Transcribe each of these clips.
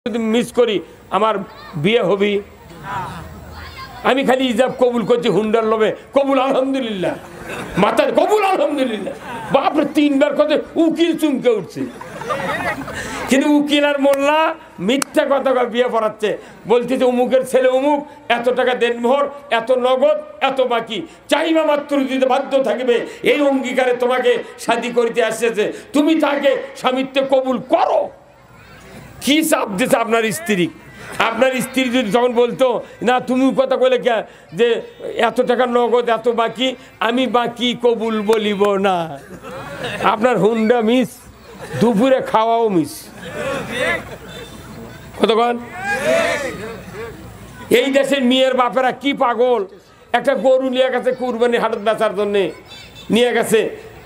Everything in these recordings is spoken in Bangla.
যদি মিস করি আমার বিয়ে হবি। আমি খালি ইজাব কবুল করছি হুন্ডার লোভে, কবুল আলহামদুলিল্লাহ, মাথার কবুল আলহামদুলিল্লাহ। বাপরে 3 বার কথা উকিল চুমকে উঠছে। কিন্তু উকিল আর মোল্লা মিথ্যা কথা বিয়ে পড়াচ্ছে, বলতেছে অমুকের ছেলে অমুক, এত টাকা দেন মোহর, এত নগদ, এত বাকি, চাইবা মাত্র দিতে বাধ্য থাকবে, এই অঙ্গীকারে তোমাকে শাদী করিতে আসছে, তুমি তাকে স্বামীত্বে কবুল করো। কি চাপ দিচ্ছে আপনার স্ত্রী? আপনার স্ত্রী যদি যখন বলতো না তুমি কথা বলে কে যে এত টাকা নগদ এত বাকি, আমি বাকি কবুল বলিব না, আপনার হুন্ডা মিস, দুপুরে খাওয়াও মিস। কতক্ষণ এই দেশের মেয়ের বাপেরা কি পাগল, একটা গরু নিয়ে গেছে কুরবানি হাটত বেচার জন্যে নিয়ে গেছে,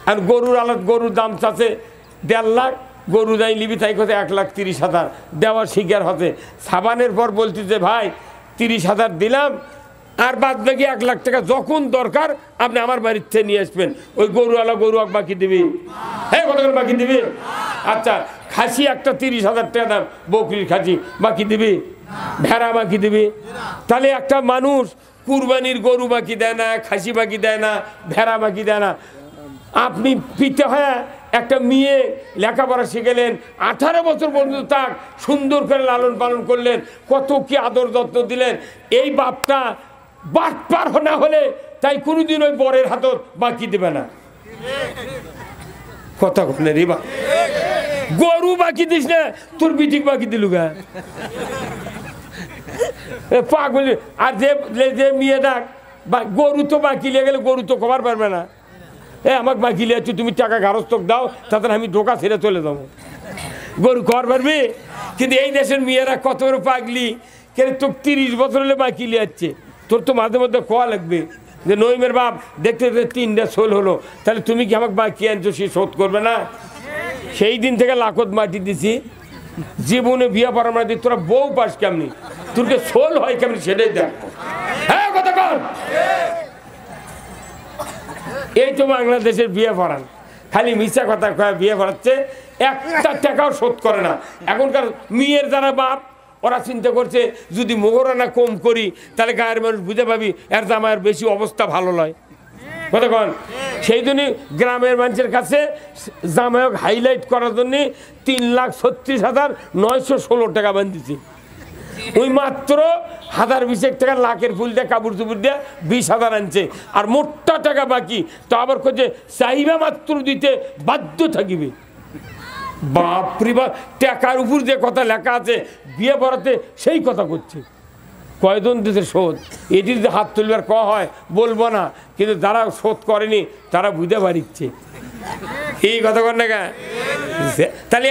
আর গরুর আলাদ গরুর দাম চাচ্ছে 1.5 লাখ, গরু যাই লিবি তাই কথা 1,30,000 দেওয়ার শিকার হতে। সাবানের পর বলতেছে ভাই 30,000 দিলাম, আর বাদ বাকি 1 লাখ টাকা যখন দরকার আপনি আমার বাড়ির থেকে নিয়ে আসবেন। ওই গরুওয়ালা গরু বাকি দিবি? হ্যাঁ, কত করে বাকি দিবি? আচ্ছা, খাসি একটা 30,000 টাকা দাম, বকরির খাসি বাকি দিবি? ভেড়া বাকি দিবি? তাহলে একটা মানুষ কুরবানির গরু বাকি দেয় না, খাসি বাকি দেয় না, ভেড়া বাকি দেয় না। আপনি পিতা হ্যাঁ একটা মেয়ে লেখাপড়া শিখেলেন, 18 বছর পর্যন্ত তাক সুন্দর করে লালন পালন করলেন, কত কি আদর যত্ন দিলেন, এই বাপটা বাটপার না হলে তাই কোনোদিন ওই বরের হাতত বাকি দেবে না। কথা বলে রে বা, গরু বাকি দিস না, তোর বিটিক বাকি দিলু গা পাগল। আর যে মেয়ে ডাক গরু তো বাকি লিয়ে গেলে গরু তো কবার পারবে না, আমাকে বাকি লিয়ে তুমি টাকা গারস্থক দাও, তাতে আমি ঢোকা ছেড়ে চলে যাবো, গরু কর পারবে। কিন্তু এই দেশের মেয়েরা কত বড় পাগলি, কেন তোর 30 বছর হলে বাকি লিয়ে যাচ্ছে, তোর তো মাঝে মধ্যে কোয়া লাগবে যে নইমের বাপ দেখতে দেখতে 3টা সোল হলো, তাহলে তুমি কি আমাকে বাকি আনছো, সে শোধ করবে না? সেই দিন থেকে লাখত মাটি দিছি, জীবনে বিয়া পড়া দিই, তোরা বউ পাস কেমনি, তোরকে সোল হয় কেমনি সেটাই দেখ। হ্যাঁ কথা কর, এই তো বাংলাদেশের বিয়ে পড়ান, খালি মিশা কথা কয়ে বিয়ে পড়াচ্ছে, 1 টাকাও শোধ করে না। এখনকার মেয়ের যারা বাপ ওরা চিন্তা করছে যদি মোহরানা কম করি তাহলে গায়ের মানুষ বুঝে পাবি এর জামাইয়ের বেশি অবস্থা ভালো নয়। কতক্ষণ সেই জন্যই গ্রামের মানুষের কাছে জামাইক হাইলাইট করার জন্যে 3,36,916 টাকা বান্ধিছি। ওই মাত্র 1,020 টাকা লাখের ফুল দিয়ে কাপড় চুপুর দিয়ে 20,000 আনছে, আর মোটা টাকা বাকি, তো আবার করছে চাইবা মাত্র দিতে বাধ্য থাকিবে। বাপরে বাপ, টাকার উপর যে কথা লেখা আছে বিয়ে পড়াতে সেই কথা করছে। কয়জন দিতে শোধ, এটি যদি হাত তুলবার ক হয় বলবো না, কিন্তু যারা শোধ করেনি তারা বুঝতে পারিচ্ছে এই কথা কর না। তাহলে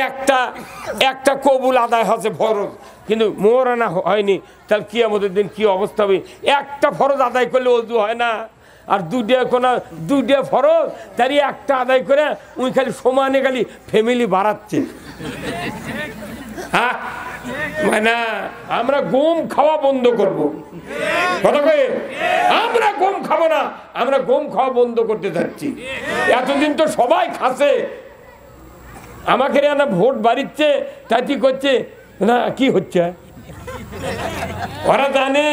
একটা কবুল আদায় হচ্ছে ফরজ, কিন্তু মোহরানা হয়নি, তাহলে কিয়ামতের দিন কি অবস্থা হবে? একটা ফরজ আদায় করলে ওযু হয় না, আর দুইটা ফরজ, তারই একটা আদায় করে উনি খালি সমানে খালি ফ্যামিলি বাড়াচ্ছে। হ্যাঁ মানে আমরা গম খাওয়া বন্ধ করব, কথা কয়ে আমরা গম খাবো না, আমরা গম খাওয়া বন্ধ করতে যাচ্ছি। এতদিন তো সবাই খাচ্ছে, আমাকে না ভোট বাড়িচ্ছে তাই করছে না, কি হচ্ছে ওরা জানে,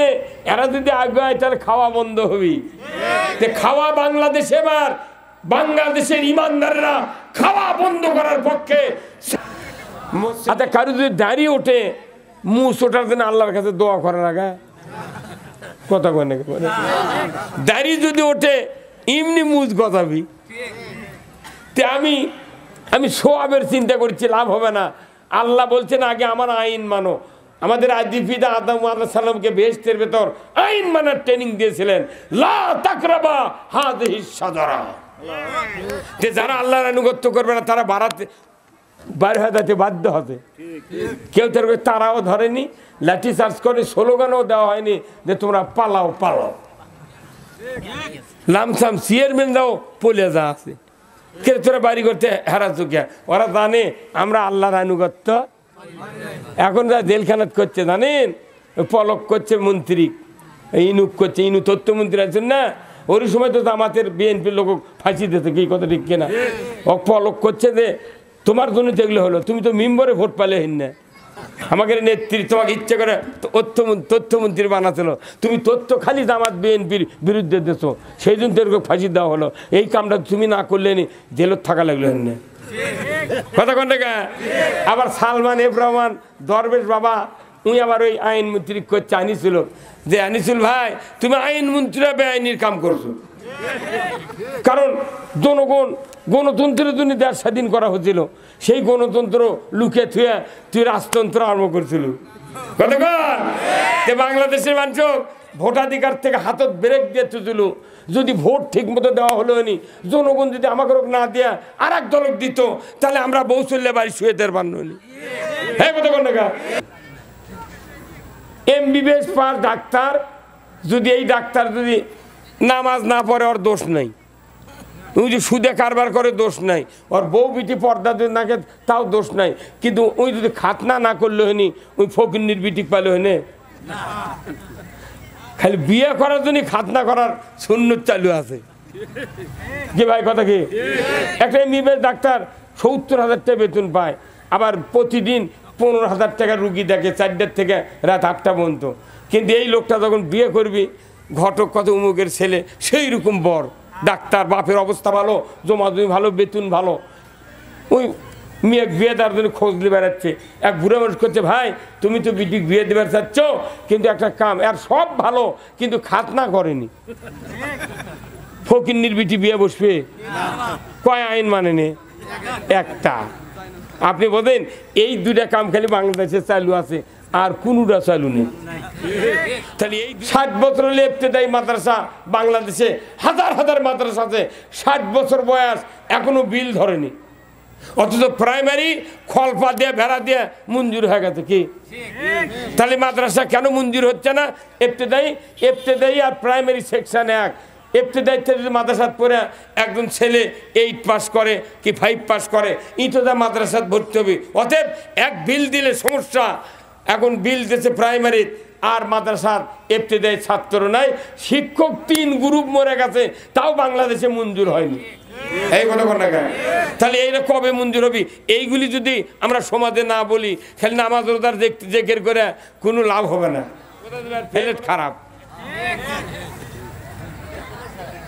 এরা যদি আগে হয় তাহলে খাওয়া বন্ধ হবি। খাওয়া বাংলাদেশে, এবার বাংলাদেশের ইমানদাররা খাওয়া বন্ধ করার পক্ষে। আচ্ছা, কারো যদি দাঁড়িয়ে ওঠে মুস ওঠার জন্য আল্লাহর কাছে দোয়া করার আগে কথা কয় না, দাঁড়িয়ে যদি ওঠে এমনি মুজ গজাবি। আমি সোয়াবের চিন্তা করছি, লাভ হবে না। আল্লাহ বলছেন আগে আমার আইন মানো। আমাদের আদিপিতা আদম আলাইহিস সালামকে বেহেশতের ভেতর আইন মানার ট্রেনিং দিয়েছিলেন, লা তাকরাবা হাযিহিস শাজারা, যে যারা আল্লাহর আনুগত্য করবে না তারা বাইরে হয়ে যেতে বাধ্য হবে। কেউ তারাও ধরেনি, লাঠি চার্জ করে, স্লোগানও দেওয়া হয়নি যে তোমরা পালাও পালাও, লামসাম চেয়ারম্যান দাও পলে যা আছে, কে তোরা বাড়ি করতে হারা চুকিয়া। ওরা জানে আমরা আল্লাহর আনুগত্য। এখন যা জেলখানাত করছে জানেন, পলক করছে মন্ত্রী, ইনুক করছে, ইনু তথ্যমন্ত্রী আছেন না, ওই সময় তো জামাতের বিএনপির লোক ফাঁসি দিতে, কি কথা ঠিক কিনা? ও পলক করছে যে তোমার জন্য যেগুলো হলো, তুমি তো মেম্বরে ভোট পালে হেন না, আমাকে নেত্রী তোমাকে ইচ্ছে করে তথ্যমন্ত্রী বানাচ্ছিল, তুমি তথ্য খালি জামাত বিএনপির বিরুদ্ধে দিছো, সেই জন্য তোর ফাঁসি দেওয়া হলো। এই কামটা তুমি না করলে নি জেলত থাকা লাগলো এনে কথা কোন টাকা। আবার সালমান এফ রহমান দরবেশ বাবা উনি আবার ওই আইনমন্ত্রী করছে আনিছিল, যে আনিসুল ভাই তুমি আইনমন্ত্রীরা বেআইনির কাম করছো, কারণ জনগণ গণতন্ত্রের জন্য দেশ স্বাধীন করা হচ্ছিল, সেই গণতন্ত্র লুকে থুয়ে তুই রাজতন্ত্র আরম্ভ করছিল। বাংলাদেশের মানুষ ভোটাধিকার থেকে হাতত ব্রেক দিয়ে তুছিল, যদি ভোট ঠিক মতো দেওয়া হলো নি, জনগণ যদি আমাকে না দেয়া আর এক দলক দিত, তাহলে আমরা বৌসল্যে বাড়ি শুয়ে দের বান্নি। হ্যাঁ কথা কোন টাকা। এমবিবিএস পাস ডাক্তার, যদি এই ডাক্তার যদি নামাজ না পড়ে ওর দোষ নাই, ওই যে সুদে কারবার করে দোষ নাই, ওর বউ বিটি পর্দা যদি নাকে তাও দোষ নাই, কিন্তু ওই যদি খাতনা না করলে হয়নি ওই ফকিন্নির বিটি পালে হয়নি। খালি বিয়ে করার জন্য খাতনা করার সুন্নত চালু আছে কি ভাই কথা কি। একটা এমবিবিএস ডাক্তার 70,000 টাকা বেতন পায়, আবার প্রতিদিন 15,000 টাকা রুগী দেখে 4টার থেকে রাত 8টা পর্যন্ত। কিন্তু এই লোকটা যখন বিয়ে করবি, ঘটক কত উমুকের ছেলে, সেই রকম বর ডাক্তার, বাপের অবস্থা ভালো, জমাজমি ভালো, বেতন ভালো, ওই মেয়ে বিয়ে দেওয়ার জন্য খোঁজ দিয়ে বেড়াচ্ছে। এক বুড়ো মানুষ করছে, ভাই তুমি তো বিয়ে দেবার চাচ্ছ, কিন্তু একটা কাম, আর সব ভালো কিন্তু খাতনা করেনি, ফকিন্নির বিটি বিয়ে বসবে, কয় আইন মানে নে একটা। আপনি বলেন এই দুইটা কাম খালি বাংলাদেশে চালু আছে, আর কোনটা চালু নেই। তাহলে এই 60 বছর হলে ইবতেদায়ী মাদ্রাসা বাংলাদেশে হাজার হাজার মাদ্রাসা আছে, 60 বছর বয়স এখনো বিল ধরেনি, অথচ প্রাইমারি খলপা দিয়ে ভেড়া দিয়ে মঞ্জুর হয়ে গেছে কি। তাহলে মাদ্রাসা কেন মঞ্জুর হচ্ছে না? ইবতেদায়ী আর প্রাইমারি সেকশন 1। ইবতেদায়ীতে যদি মাদ্রাসাত পড়ে একজন ছেলে 8 পাস করে কি 5 পাস করে, ইতোদা মাদ্রাসাত ভর্তি হবে। অতএব এক বিল দিলে সমস্যা। এখন বিল দিয়েছে প্রাইমারি আর মাদ্রাসার ইবতেদায়ী ছাত্র নাই, শিক্ষক 3 গ্রুপ মরে গেছে, তাও বাংলাদেশে মঞ্জুর হয়নি। এই কথা কোন টাকা। তাহলে এইটা কবে মঞ্জুর হবে? এইগুলি যদি আমরা সমাজে না বলি, খালি নামাজ রোজার জেকের করে কোনো লাভ হবে না, প্লেট খারাপ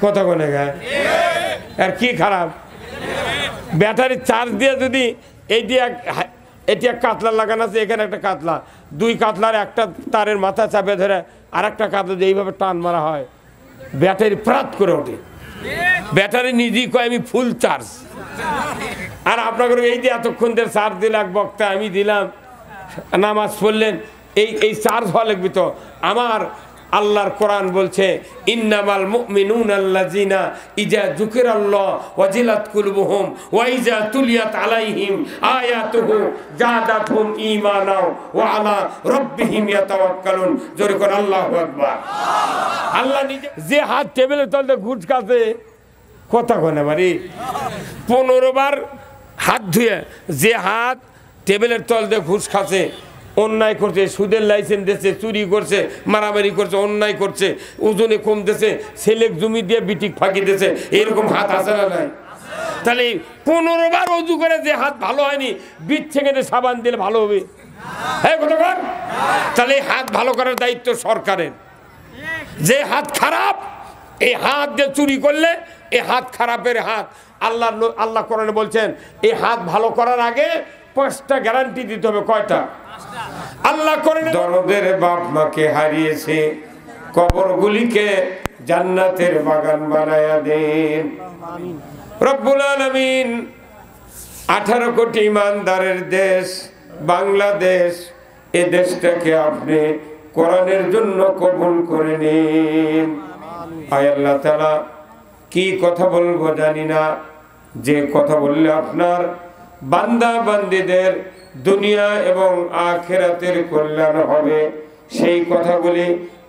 কথা কোন টাকা। আর কি খারাপ? ব্যাটারি চার্জ দিয়ে যদি এই দিয়ে এটি এক কাতলা লাগানো আছে, এখানে একটা কাতলা, 2 কাতলার একটা তারের মাথা চাপে ধরে আর একটা কাতলা যে এইভাবে টান মারা হয়, ব্যাটারি প্রাত করে ওঠে। ব্যাটারি নিজেই কয় আমি ফুল চার্জ। আর আপনাকে এই যে এতক্ষণ ধরে চার্জ দিল এক বক্তা, আমি দিলাম, নামাজ পড়লেন, এই চার্জ হওয়া লাগবে তো। আমার আল্লাহর কোরআন বলছে, ইন্নামাল মুমিনুনা আল্লাযিনা ইজা যুকিরাল্লাহ ওয়াজিলাত কুলুবুহুম ওয়া ইজা তুলিয়াত আলাইহিম আয়াতুহু জাদাতহুম ঈমানা ওয়া আলা রাব্বিহিম ইয়াতাওয়াক্কালুন। জোরে করে আল্লাহু আকবার। আল্লাহ নিজে যে হাত টেবিলের তলে ঘুষ খাচ্ছে, কথা কনে বাড়ি 15 বার হাত ধুয়ে, যে হাত টেবিলের তল দিয়ে ঘুষ খাচ্ছে, অন্যায় করছে, সুদের লাইসেন্স দিয়েছে, চুরি করছে, মারামারি করছে, অন্যায় করছে, ওজনে কম দিয়েছে, ছেলে জমি দিয়ে বিটিক ফাঁকি দিয়েছে, এরকম হাত আছে না নাই? তাহলে 15 বার অজু করে যে হাত ভালো হয়নি, বিট থেকে সাবান দিলে ভালো হবে? হ্যাঁ কথা বল। তাহলে এই হাত ভালো করার দায়িত্ব সরকারের। যে হাত খারাপ, এই হাত দিয়ে চুরি করলে এই হাত খারাপের হাত। আল্লাহ কোরআনে বলছেন, এই হাত ভালো করার আগে 5টা গ্যারান্টি দিতে হবে। কয়টা? আল্লাহ করেন দরদের বাপ মাকে হারিয়েছে, কবরগুলিকে জান্নাতের বাগান বানায়া দেন। রব্বুল আলামিন 18 কোটি ইমানদারের দেশ বাংলাদেশ, এই দেশটাকে আপনি কোরআনের জন্য কবুল করে নিন। আয় আল্লাহ তাআলা, কি কথা বলবো জানি না, যে কথা বললে আপনার বান্দা বান্দীদের দুনিয়া এবং আখিরাতের কল্যাণ হবে, সেই কথাগুলি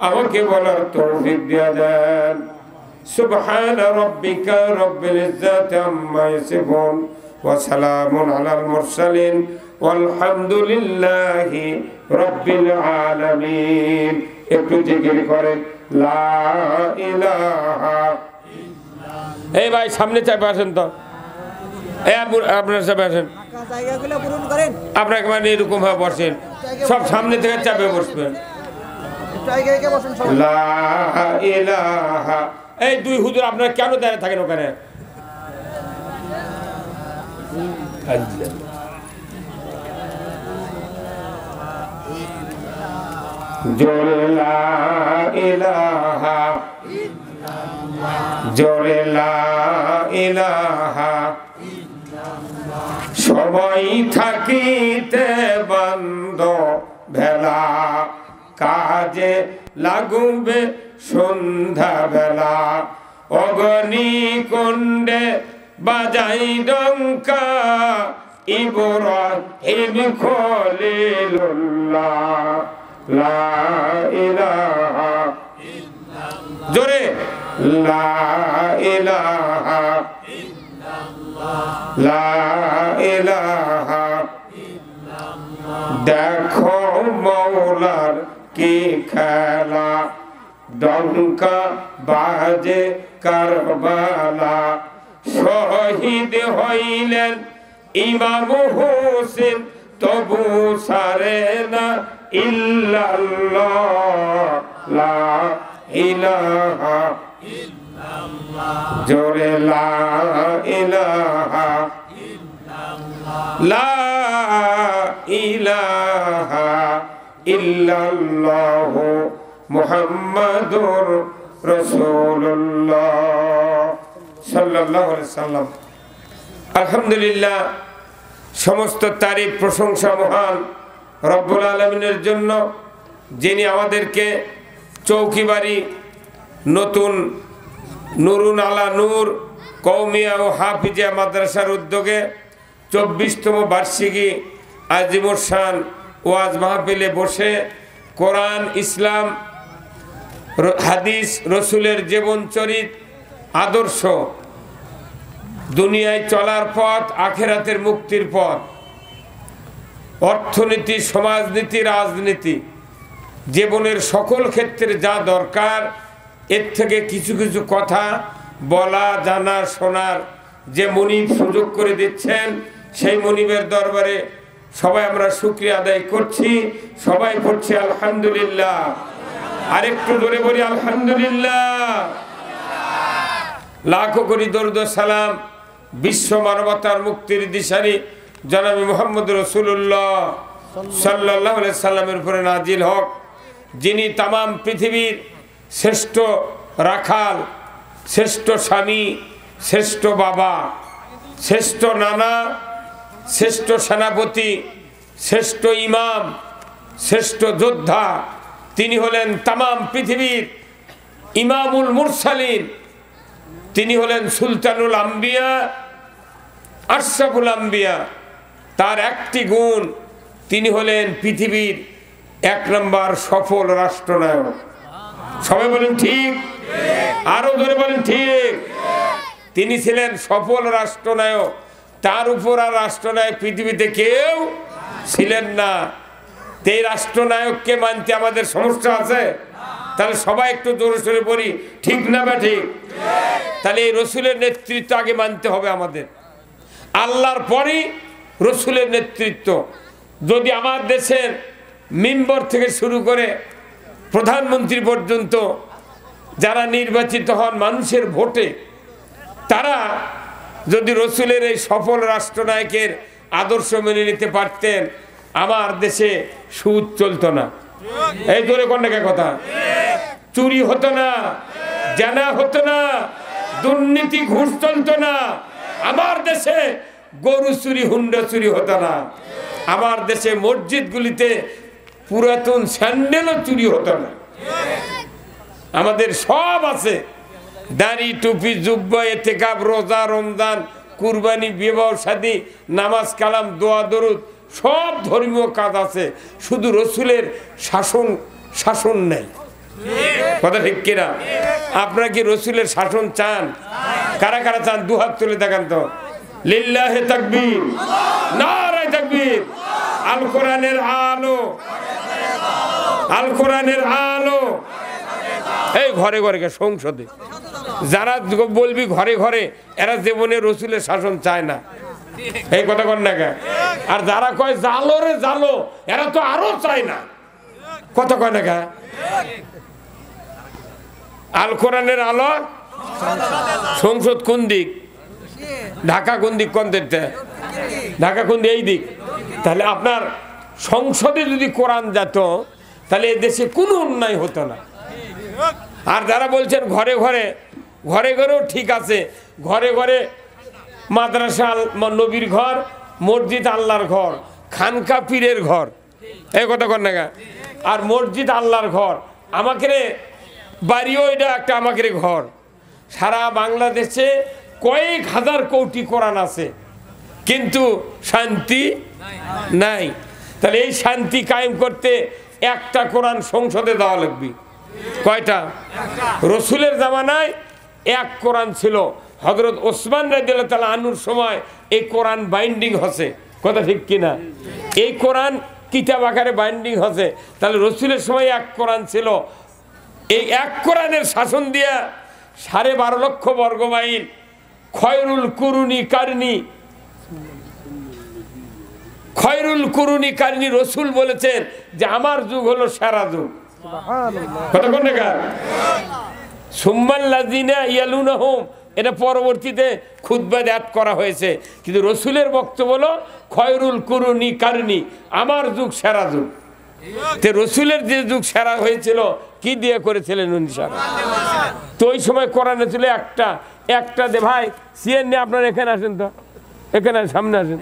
আমাকে বলার তৌফিক দিয়ে দেন। সুবহানা রাব্বিকা রাব্বিল ইজ্জাতি আম্মা ইয়াসিফুন ওয়া সালামুন আলাল মুরসালিন ওয়ালহামদুলিল্লাহি রাব্বিল আলামিন। একটু জিকির করেন লা ইলাহা। এই ভাই সামনে চাপে আসেন তো, আপনার চাপে আসেন। জায়গাগুলো পূরণ করেন। আপনাকে মানে এরকম ভাবে বসেন, সব সামনে থেকে চাপে বসবেন। জায়গায় বসেন সবাই। লা ইলাহা, এই দুই হুজুর আপনারা কেন দাঁড়িয়ে থাকেন ওখানে? জোরে লা ইলাহা, জোরে লা ইলাহা, সবাই থাকিতে বন্ধ ভেলা, কাজে লাগুবে সন্ধ্যা বেলা, অগ্নি কুণ্ডে বাজাই ডঙ্কা, ইব্রাহিম খলিলুল্লাহ, লা ইলাহা, জোরে লা ইলাহা, লা ইলাহা, দেখো মৌলার কি খেলা, ডঙ্কা বাজে কারবালা, শহীদ হইলেন ইমাম হোসেন, তবু সারে না ইল্লাল্লাহ, লা ইলাহা, জোরে লা ইলাহা, লা ইলাহা ইল্লাল্লাহ, মুহাম্মাদুর রাসূলুল্লাহ সাল্লাল্লাহু আলাইহি সাল্লাম। আলহামদুলিল্লাহ, সমস্ত তারিফ প্রশংসা মহান রব্বুল আলামিনের জন্য, যিনি আমাদেরকে চৌকিবাড়ি নতুন নুরুন আলা নূর কওমিয়া ও হাফিজিয়া মাদ্রাসার উদ্যোগে 24তম বার্ষিকী আজিমুর শান ওয়াজ মাহফিলে বসে কোরআন, ইসলাম, হাদিস, রসুলের জীবনচরিত, আদর্শ, দুনিয়ায় চলার পথ, আখেরাতের মুক্তির পথ, অর্থনীতি, সমাজনীতি, রাজনীতি, জীবনের সকল ক্ষেত্রে যা দরকার এর থেকে কিছু কিছু কথা বলা, জানা, শোনার যে মনিব সুযোগ করে দিচ্ছেন, সেই মনিবের দরবারে সবাই আমরা শুকরিয়া আদায় করছি। সবাই পড়ছি আলহামদুলিল্লাহ। আরেকটু ধরে বলি আলহামদুলিল্লাহ। লাখো কোটি দরুদ ও সালাম বিশ্ব মানবতার মুক্তির দিশারি জনাবে মুহাম্মদ রাসূলুল্লাহ সাল্লাল্লাহু আলাইহি সাল্লামের উপরে নাজিল হোক, যিনি তামাম পৃথিবীর শ্রেষ্ঠ রাখাল, শ্রেষ্ঠ স্বামী, শ্রেষ্ঠ বাবা, শ্রেষ্ঠ নানা, শ্রেষ্ঠ সেনাপতি, শ্রেষ্ঠ ইমাম, শ্রেষ্ঠ যোদ্ধা। তিনি হলেন তামাম পৃথিবীর ইমামুল মুরসালিন, তিনি হলেন সুলতানুল আম্বিয়া, আশরাফুল আম্বিয়া। তার একটি গুণ, তিনি হলেন পৃথিবীর 1 নম্বর সফল রাষ্ট্রনায়ক। সবাই বলেন ঠিক, আরো ধরে বলেন ঠিক। তিনি ছিলেন সফল রাষ্ট্রনায়ক, তার উপর আর রাষ্ট্রনায়ক পৃথিবীতে কেউ ছিলেন না। এই রাষ্ট্রনায়ককে মানতে আমাদের সমস্যা আছে? তাহলে সবাই একটু জোরে সোরে বলি, ঠিক না বা ঠিক? তাহলে এই রসুলের নেতৃত্ব আগে মানতে হবে আমাদের, আল্লাহর পরই রসুলের নেতৃত্ব। যদি আমার দেশের মেম্বার থেকে শুরু করে প্রধানমন্ত্রী পর্যন্ত যারা নির্বাচিত হন মানুষের ভোটে, তারা যদি রসুলের এই সফল রাষ্ট্রনায়কের আদর্শ মেনে নিতে পারতেন, আমার দেশে সুদ চলতো না। এই ধরে কোনটা কথা, চুরি হতো না, জানা হতো না, দুর্নীতি, ঘুষ চলতো না। আমার দেশে গরু চুরি, হুন্ডা চুরি হতো না। আমার দেশে মসজিদগুলিতে পুরাতন স্যান্ডেলও চুরি হতো না। আমাদের সব আছে, দাড়ি, টুপি, জুব্বা, ইতিকাফ, রোজা, রমজান, কুরবানি, বিবাহ শাদী, নামাজ, কালাম, দোয়া, দরুদ, সব ধর্মীয় কাজ আছে। শুধু রসুলের শাসন নেই। কথা ঠিক কিনা? আপনারা কি রসুলের শাসন চান? কারা কারা চান? দুহাত তুলে দেখান তো। লিল্লাহে তাকবীর, নারায়ে তাকবীর। আল কোরআনের আলো, আল কোরআনের আলো। এই ঘরে ঘরে সংসদে যারা বলবি ঘরে ঘরে, এরা জীবনে রসুলের শাসন চায় না। এই কথা কন না। আর যারা কয় জালো রে জালো, এরা তো আরো চায় না। কথা কয় না গা? আল কোরআনের আলো সংসদ কোন দিক? ঢাকা কোন দিক? কোন দিকটা? ঢাকা কোন দিক? এই দিক। তাহলে আপনার সংসদে যদি কোরআন যেত তাহলে এ দেশে কোনো অন্যায় হতো না। আর যারা বলছেন ঘরে ঘরে, ঘরে ঘরেও ঠিক আছে, ঘরে ঘরে মাদ্রাসা নবীর ঘর, মসজিদ আল্লাহর ঘর, খানকা পীরের ঘর, এই কথা কর না গা? আর মসজিদ আল্লাহর ঘর, আমাকে বাড়িও এটা একটা আমাকে ঘর। সারা বাংলাদেশে কয়েক হাজার কোটি কোরআন আছে, কিন্তু শান্তি নাই। তাহলে এই শান্তি কায়েম করতে একটা কোরআন সংসদে দেওয়া লাগবে। কয়টা? রসুলের জামানায় এক কোরআন ছিল, হযরত ওসমান রাদিয়াল্লাহু তাআলা আনহুর সময় এই কোরআন বাইন্ডিং হচ্ছে। কথা ঠিক কিনা? এই কোরআন কিতাব আকারে বাইন্ডিং হচ্ছে। তাহলে রসুলের সময় এক কোরআন ছিল। এই এক কোরআনের শাসন দিয়া 12.5 লক্ষ বর্গমাইল খয়রুল কুরুনি কারনি, খয়রুল কুরুনি কারনি রসুল বলেছেন যে আমার যুগ হলো সেরা যুগ। কথা কোন না? সুম্মাল্লাযিনা ইয়ালুনাহুম, এটা পরবর্তীতে খুতবায় অ্যাড করা হয়েছে, কিন্তু রসুলের বক্তব্য হলো খয়রুল কুরুনি কারনি, আমার যুগ সেরা যুগ। তে রসুলের যে যুগ সেরা হয়েছিল কি দিয়ে করেছিলেন উনি? তো ওই সময় কোরআনে ছিল একটা দে ভাই সিএন নিয়ে আপনারা এখানে আসেন, তো এখানে সামনে আসেন,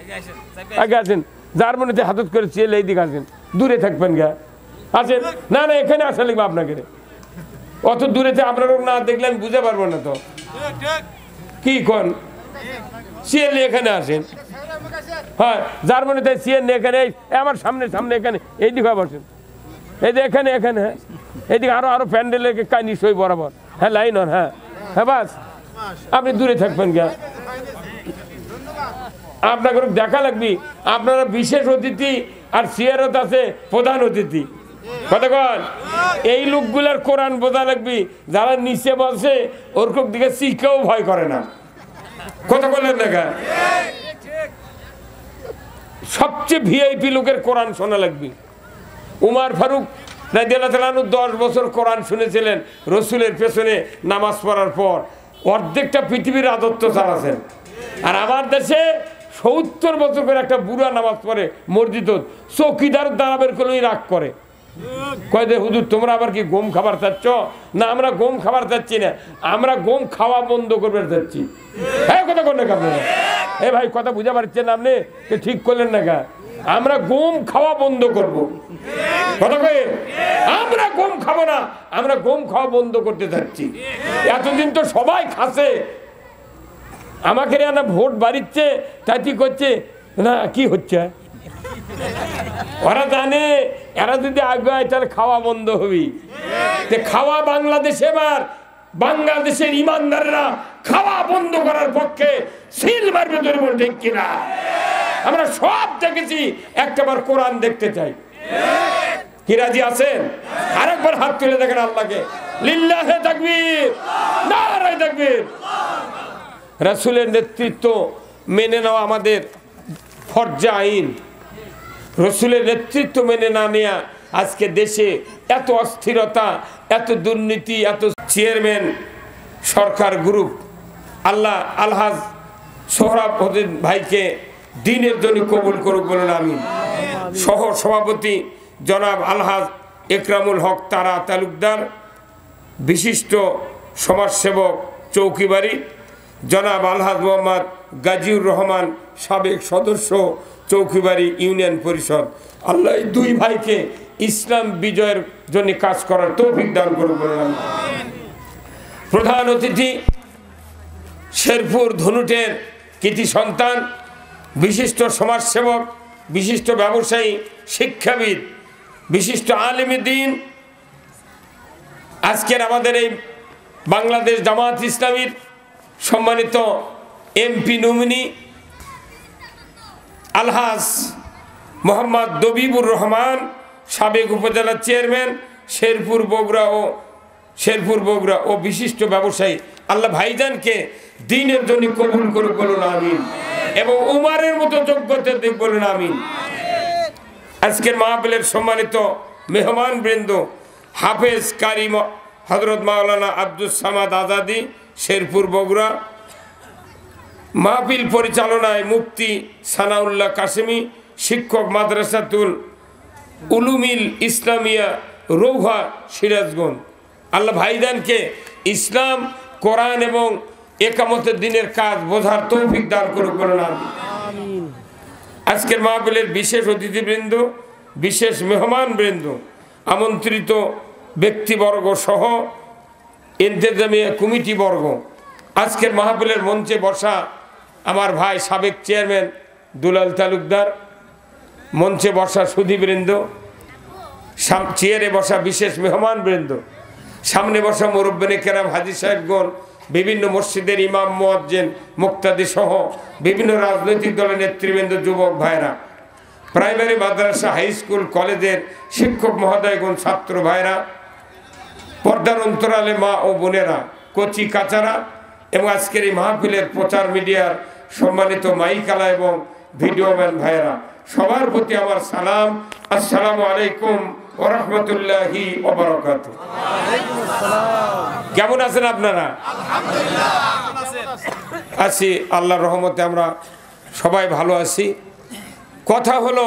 আগে আসেন, যার মনে হাতত করে চিয়েল এই দিকে আসেন, দূরে থাকবেন গা, আসেন। না না, এখানে আসা লিখবে আপনাকে, অত দূরে আপনারা না দেখলে আমি বুঝতে পারবো না। তো কি কোন সিএল নিয়ে এখানে আসেন, হ্যাঁ, যার মনে তাই সিএন নিয়ে এখানে, আমার সামনে সামনে এখানে এই দিকে বসেন, এই যে এখানে এখানে, হ্যাঁ এইদিকে আরো প্যান্ডেলের কানি সই বরাবর, হ্যাঁ লাইন হন, হ্যাঁ হ্যাঁ, বাস আপনি দূরে থাকবেন গা। আপনাকে দেখা লাগবে, আপনারা বিশেষ অতিথি আর সিয়ারত আছে প্রধান অতিথি। কতক্ষণ এই লোকগুলার কোরআন বোঝা লাগবে, যারা নিচে বসে ওরকম দিকে শিখেও ভয় করে না। কথা বললেন না? সবচেয়ে ভিআইপি লোকের কোরআন শোনা লাগবে। উমর ফারুক রাদিয়াল্লাহু তাআলা 10 বছর কোরআন শুনেছিলেন রসুলের পেছনে নামাজ পড়ার পর, অর্ধেকটা পৃথিবীর রাজত্ব চালাছেন। আর আমার দেশে 70 বছর করে একটা বুড়া নামাজ পড়ে মসজিদ, চৌকিদার দাঁড়াবের কোনো রাগ করে, কয় দে হুজুর তোমরা আবার কি গম খাবার চাচ্ছ? না, আমরা গম খাবার চাচ্ছি না, আমরা গম খাওয়া বন্ধ করবে চাচ্ছি। হ্যাঁ, কথা কোন না আপনারা? এ ভাই কথা বুঝা পারছেন আপনি? ঠিক করলেন না গা? আমরা গম খাওয়া বন্ধ করব। কথা কয়ে আমরা গম খাবো না, আমরা গম খাওয়া বন্ধ করতে যাচ্ছি। এতদিন তো সবাই খাচ্ছে, আমাকে না ভোট বাড়িচ্ছে তাই করছে না, কি হচ্ছে? ওরা জানে এরা যদি আগে তাহলে খাওয়া বন্ধ হবে। খাওয়া বাংলাদেশে, এবার বাংলাদেশের ইমানদাররা খাওয়া বন্ধ করার পক্ষে সিল মারবে, ধরে ঠিক কিনা? আমরা সব দেখেছি, একটাবার কোরআন দেখতে চাই। কি রাজি আছেন? আরেকবার হাত তুলে দেখেন আল্লাহকে, লিল্লাহে তাকবীর, নারায়ে তাকবীর। রাসূলের নেতৃত্ব মেনে নেওয়া আমাদের ফরজ আইন। রসুলের নেতৃত্ব মেনে না নেয়া আজকে দেশে এত অস্থিরতা, এত দুর্নীতি, এত চেয়ারম্যান সরকার গ্রুপ। আল্লাহ আলহাজ সোহরাবউদ্দিন ভাইকে দিনের জন্য কবুল করুক বলুন আমিন। সহ সভাপতি জনাব আলহাজ একরামুল হক তারা তালুকদার, বিশিষ্ট সমাজসেবক চৌকিবাড়ি জনাব আলহাজ মোহাম্মদ গাজীউর রহমান, সাবেক সদস্য চৌকিবাড়ি ইউনিয়ন পরিষদ। আল্লাহ এই দুই ভাইকে ইসলাম বিজয়ের জন্য কাজ করার তৌফিক দান করুন বললাম। প্রধান অতিথি শেরপুর ধনুটের কৃতি সন্তান, বিশিষ্ট সমাজসেবক, বিশিষ্ট ব্যবসায়ী, শিক্ষাবিদ, বিশিষ্ট আলেম দ্বীন, আজকের আমাদের এই বাংলাদেশ জামাত ইসলামীর সম্মানিত এমপি নমিনি আলহাজ মোহাম্মদ দবিবুর রহমান, সাবেক উপজেলা চেয়ারম্যান শেরপুর বগুড়া ও বিশিষ্ট ব্যবসায়ী। আল্লাহ ভাইজানকে দ্বীনের জন্য কবুল করুক বলুন আমিন। এবং উমারের মতো যোগ্যতা দিক, বলুন আমিন। আজকের মাহফিলের সম্মানিত মেহমান বৃন্দ, হাফেজ কারি হযরত মাওলানা আব্দুস সামাদ আজাদি, শেরপুর বগুড়া। মাহফিল পরিচালনায় মুফতি সানাউল্লাহ কাসেমি, শিক্ষক মাদ্রাসাতুল উলুমিল ইসলামিয়া রৌহা, সিরাজগঞ্জ। আল্লাহ ভাইদানকে ইসলাম, কোরআন এবং একামতের দিনের কাজ বোঝার তৌফিক দান করুক, বলুন আমিন। আজকের মাহফিলের বিশেষ অতিথিবৃন্দ, বিশেষ মেহমান বৃন্দ, আমন্ত্রিত ব্যক্তিবর্গ সহ ইন্তেজামিয়া কমিটি বর্গ, আজকের মাহফিলের মঞ্চে বসা আমার ভাই সাবেক চেয়ারম্যান দুলাল তালুকদার, মঞ্চে বসা সুধীবৃন্দ, চেয়ারে বসা বিশেষ মেহমান বৃন্দ, সামনে বসা মুরব্বিনে কেরাম, হাজী সাহেবগণ, বিভিন্ন মসজিদের ইমাম, মুয়াজ্জিন, মুক্তাদি সহ বিভিন্ন রাজনৈতিক দলের নেতৃবৃন্দ, যুবক ভাইরা, প্রাইমারি, মাদ্রাসা, হাই স্কুল, কলেজের শিক্ষক মহোদয়গণ, ছাত্র ভাইরা, পর্দার অন্তরালে মা ও বোনেরা, কচি কাচারা এবং আজকের এই মাহফিলের প্রচার মিডিয়ার সম্মানিত মাইকালা এবং ভিডিওম্যান ভাইরা, সবার প্রতি আমার সালাম। আসসালামু আলাইকুম ওয়া রাহমাতুল্লাহি ওয়া বারাকাতুহু। কেমন আছেন আপনারা? আছি, আল্লাহর রহমতে আমরা সবাই ভালো আছি। কথা হলো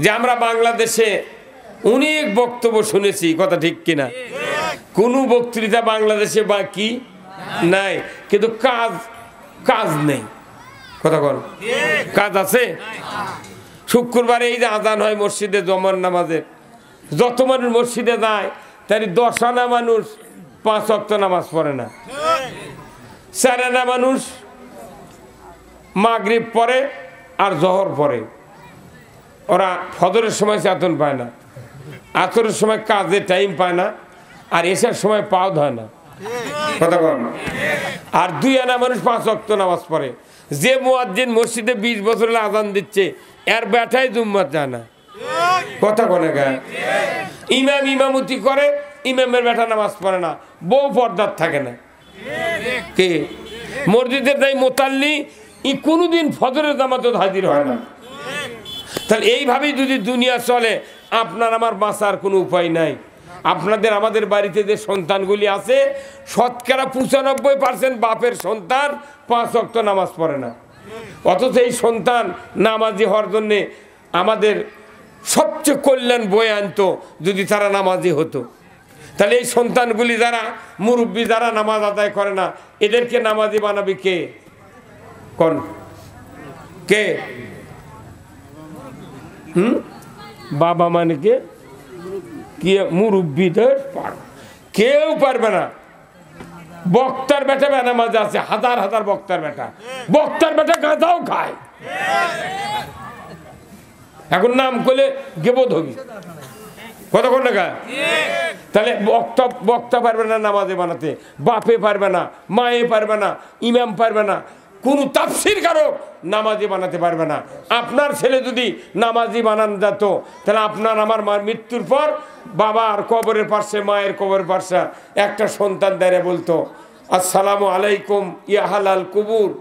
যে আমরা বাংলাদেশে অনেক বক্তব্য শুনেছি, কথা ঠিক কিনা? কোনো বক্তৃতা বাংলাদেশে বাকি নাই, কিন্তু কাজ নেই। কথা বল, কাজ আছে? শুক্রবারে এই যে আজান হয় মসজিদে জমার নামাজে, যত মানুষ মসজিদে যায় তাই 10 আনা মানুষ 5 ওয়াক্ত নামাজ পড়ে না, 4 আনা মানুষ মাগরিব পড়ে আর জোহর পড়ে। ওরা ফজরের সময় চেতন পায় না, আসরের সময় কাজে টাইম পায় না, আর এসার সময় পাও ধয় না। কথা বল। আর 2 আনা মানুষ 5 ওয়াক্ত নামাজ পড়ে। যে মুয়াজ্জিন মসজিদে 20 বছর আজান দিচ্ছে, এর ব্যাটাই জুম্মাত যায় না। কথা বলে গায়। ইমাম ইমামতি করে, ইমামের বেটা নামাজ পড়ে না, বউ পর্দার থাকে না। কে মসজিদের তাই মোতাল্লি কোনোদিন ফজরের জামাতে হাজির হয় না। তাহলে এইভাবেই যদি দুনিয়া চলে, আপনার আমার বাঁচার কোনো উপায় নাই। আপনাদের আমাদের বাড়িতে যে সন্তানগুলি আছে, শতকরা 95% বাপের সন্তান 5 ওয়াক্ত নামাজ পড়ে না। অথচ এই সন্তান নামাজি হওয়ার জন্যে আমাদের সবচেয়ে কল্যাণ বয়ে আনতো যদি তারা নামাজি হতো। তাহলে এই সন্তানগুলি যারা মুরব্বী, যারা নামাজ আদায় করে না, এদেরকে নামাজি বানাবে কে? কোন কে? বাবা মানে কে? মুরব্বীদের কেউ পারবে না। বক্তার বেটা বেনামাজ আছে, হাজার হাজার বক্তার বেটা, বক্তার বেটা গাঁজাও খায়। এখন নাম করলে গেবো ধবি, কতক্ষণ টাকা? তাহলে বক্তা পারবে না নামাজে বানাতে, বাপে পারবে না, মায়ে পারবে না, ইমাম পারবে না, কোন তাফসীর কারক নামাজি বানাতে পারবে না। আপনার ছেলে যদি নামাজি বানান যেত, তাহলে আপনার আমার মৃত্যুর পর বাবার কবরের পাশে, মায়ের কবরের পাশে একটা সন্তান দাঁড়িয়ে বলতো, আসসালামু আলাইকুম ইয়া হালাল কুবুর।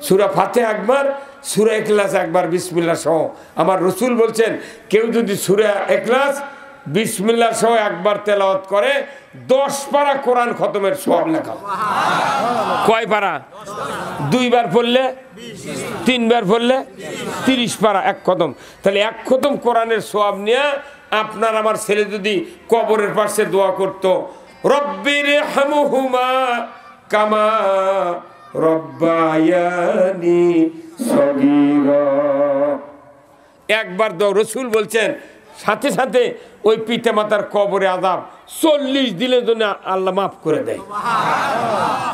সূরা ফাতিহা একবার, সূরা ইখলাস একবার, বিসমিল্লাহ সহ। আমার রাসূল বলছেন, কেউ যদি সূরা ইখলাস বিসমিল্লাহ সহ একবার তেলাওয়াত করে, 10 পারা কোরআন খতমের সওয়াব লেখা। কয় পারা? 2 বার পড়লে, 3 বার পড়লে 30 পারা, 1 খতম। তাহলে 1 খতম কোরআনের সওয়াব নিয়ে আপনার আমার ছেলে যদি কবরের পাশে দোয়া করত, রব্বির হামহুমা কামা রব্বায়ানি সগীরা, একবার দোয়া। রাসূল বলছেন, সাথে সাথে ওই পিতা মাতার কবরে আযাব 40 দিনের জন্য আল্লাহ মাফ করে দেয়।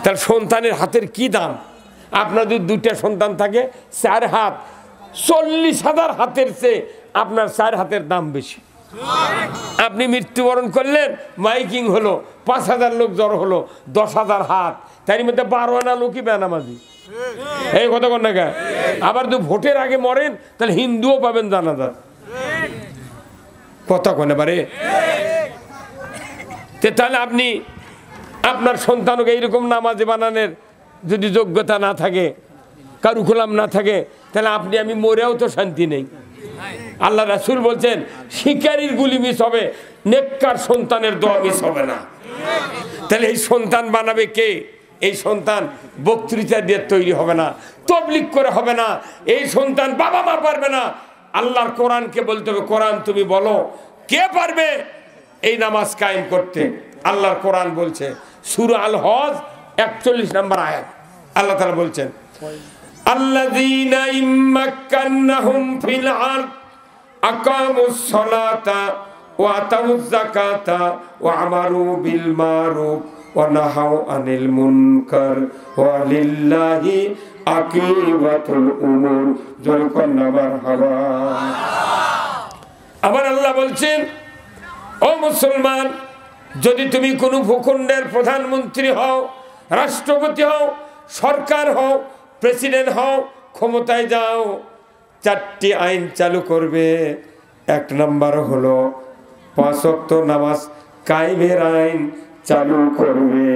তার সন্তানের হাতের কি দাম? আপনার যদি 2টা সন্তান থাকে, 4 হাত, 40,000 হাতের চেয়ে আপনার 4 হাতের দাম বেশি। আপনি মৃত্যুবরণ করলেন, মাইকিং হলো, 5,000 লোক জড়ো হলো, 10,000 হাত, তার মধ্যে 12 আনা লোকই বেনামাজি। এই কথা কন না কে? আবার যদি ভোটের আগে মরেন, তাহলে হিন্দুও পাবেন জানাজা। কথা কনে পারে? তাহলে আপনি আপনার সন্তানকে এইরকম নামাজে বানানোর যদি যোগ্যতা না থাকে, কারুকলাম না থাকে, তাহলে আপনি আমি মরেও তো শান্তি নেই। আল্লাহ রাসূল বলছেন শিকারীর গুলি মিস হবে, নেককার সন্তানের দোয়া মিস হবে না। তাহলে এই সন্তান বানাবে কে? এই সন্তান বক্তৃতা দিয়ে তৈরি হবে না, তবলিগ করে হবে না। এই সন্তান বাবা মা পারবে না। আল্লাহর কোরআনকে বলতে হবে, কোরআন তুমি বলো কে পারবে এই নামাজ কায়েম করতে? আল্লাহর কোরআন বলছে সূরা আল হজ 41 নম্বর আয়াত, আল্লাহ তাআলা বলছেন আল্লাযীনা ইম্মাক্কান্নাহুম ফিল আরদ আকামুস সালাতা ওয়া আতাউয যাকাতা ওয়া আমারু বিল মারুফ ওয়া নাহাউ আনিল মুনকার ওয়া লিল্লাহি আকিবাতুল উমুর। যখন মারহাবা। আবার আল্লাহ বলছেন ও মুসলমান, যদি তুমি কোনো ভূখণ্ডের প্রধানমন্ত্রী হও, রাষ্ট্রপতি হও, সরকার হও, প্রেসিডেন্ট হও, ক্ষমতায় যাও, 4টি আইন চালু করবে। 1 নম্বর হলো 5 ওয়াক্ত নামাজ কায়েমের আইন চালু করবে।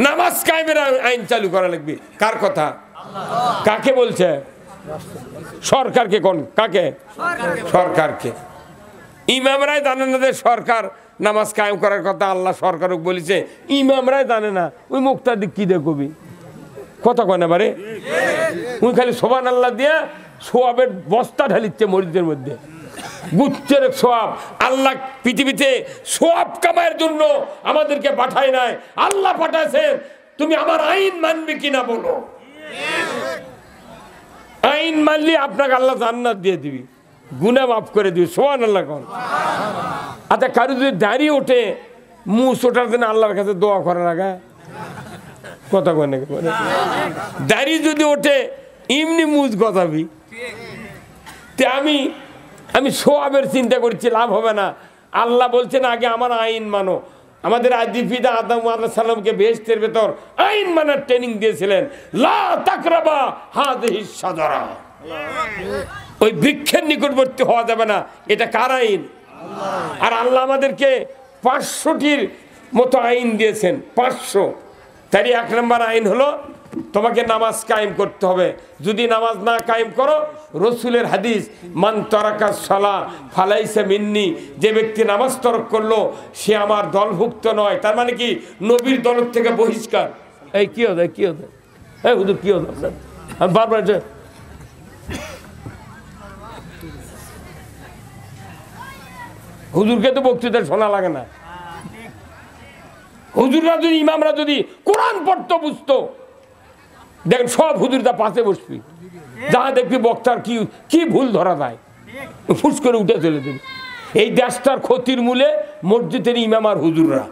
নামাজ কায়েমের আইন চালু করা লাগবে। কার কথা? কাকে বলছে? সরকারকে। কোন কাকে? সরকারকে। ইমামরাই জানে না যে সরকার নামাজ কায়েম করার কথা আল্লাহ সরকারকে বলেছে, ইমামরাই জানে না। ওই মুক্তাদি কি দেখবি কথা কয় না বারে, ওই খালি সুবহানাল্লাহ দিয়ে সোয়াবের বস্তা ঢালিচ্ছে মসজিদের মধ্যে, গুচ্ছের সোয়াব। আল্লাহ পৃথিবীতে সোয়াব কামায়ের জন্য আমাদেরকে পাঠায় নাই, আল্লাহ পাঠাইছেন তুমি আমার আইন মানবে কিনা বলো। আইন মানলে আপনাকে আল্লাহ জান্নাত দিয়ে দিবি, গুনাহ মাফ করে দিবি। সুবহানাল্লাহ কোন। আচ্ছা কারো যদি দাঁড়িয়ে ওঠে, মুছ ওঠার জন্য আল্লাহর কাছে দোয়া করা লাগা কথা কয় না? দাঁড়িয়ে যদি ওঠে এমনি মুছ গজাবি। তে আমি সোয়াবের চিন্তা করছি, লাভ হবে না। আল্লাহ বলছেন আগে আমার আইন মানো। আমাদের আদি পিতা আদম আলাইহিস সালামকে বেহেশতের ভেতর আইন মানার ট্রেনিং দিয়েছিলেন, লা তাকরাবা হাযিহিস শাজারা, ওই বৃক্ষের নিকটবর্তী হওয়া যাবে না। এটা কার আইন? আর আল্লাহ আমাদেরকে 500টির মতো আইন দিয়েছেন, 500। তারই 1 নম্বর আইন হলো তোমাকে নামাজ কায়েম করতে হবে। যদি নামাজ না কায়েম করো, রসুলের হাদিস মান তারাকা সালাহ ফালাইসা মিন্নি, যে ব্যক্তি নামাজ তরক করলো সে আমার দলভুক্ত নয়। তার মানে কি? নবীর দল থেকে বহিষ্কার। এই কি হতো, কি হতো, এই হুজুর কি হতো? আমি বারবার হুজুরকে তো বক্তৃতা শোনা লাগে না। হুজুররা যদি, ইমামরা যদি কোরআন পড়তো বুঝতো, দেখেন সব হুজুররা পাশে বসবি, যা দেখবি বক্তার কি কি ভুল ধরা যায়, ফুস করে উঠে চলে দেবে। এই দেশটার ক্ষতির মূলে মসজিদের ইমাম আর হুজুররা।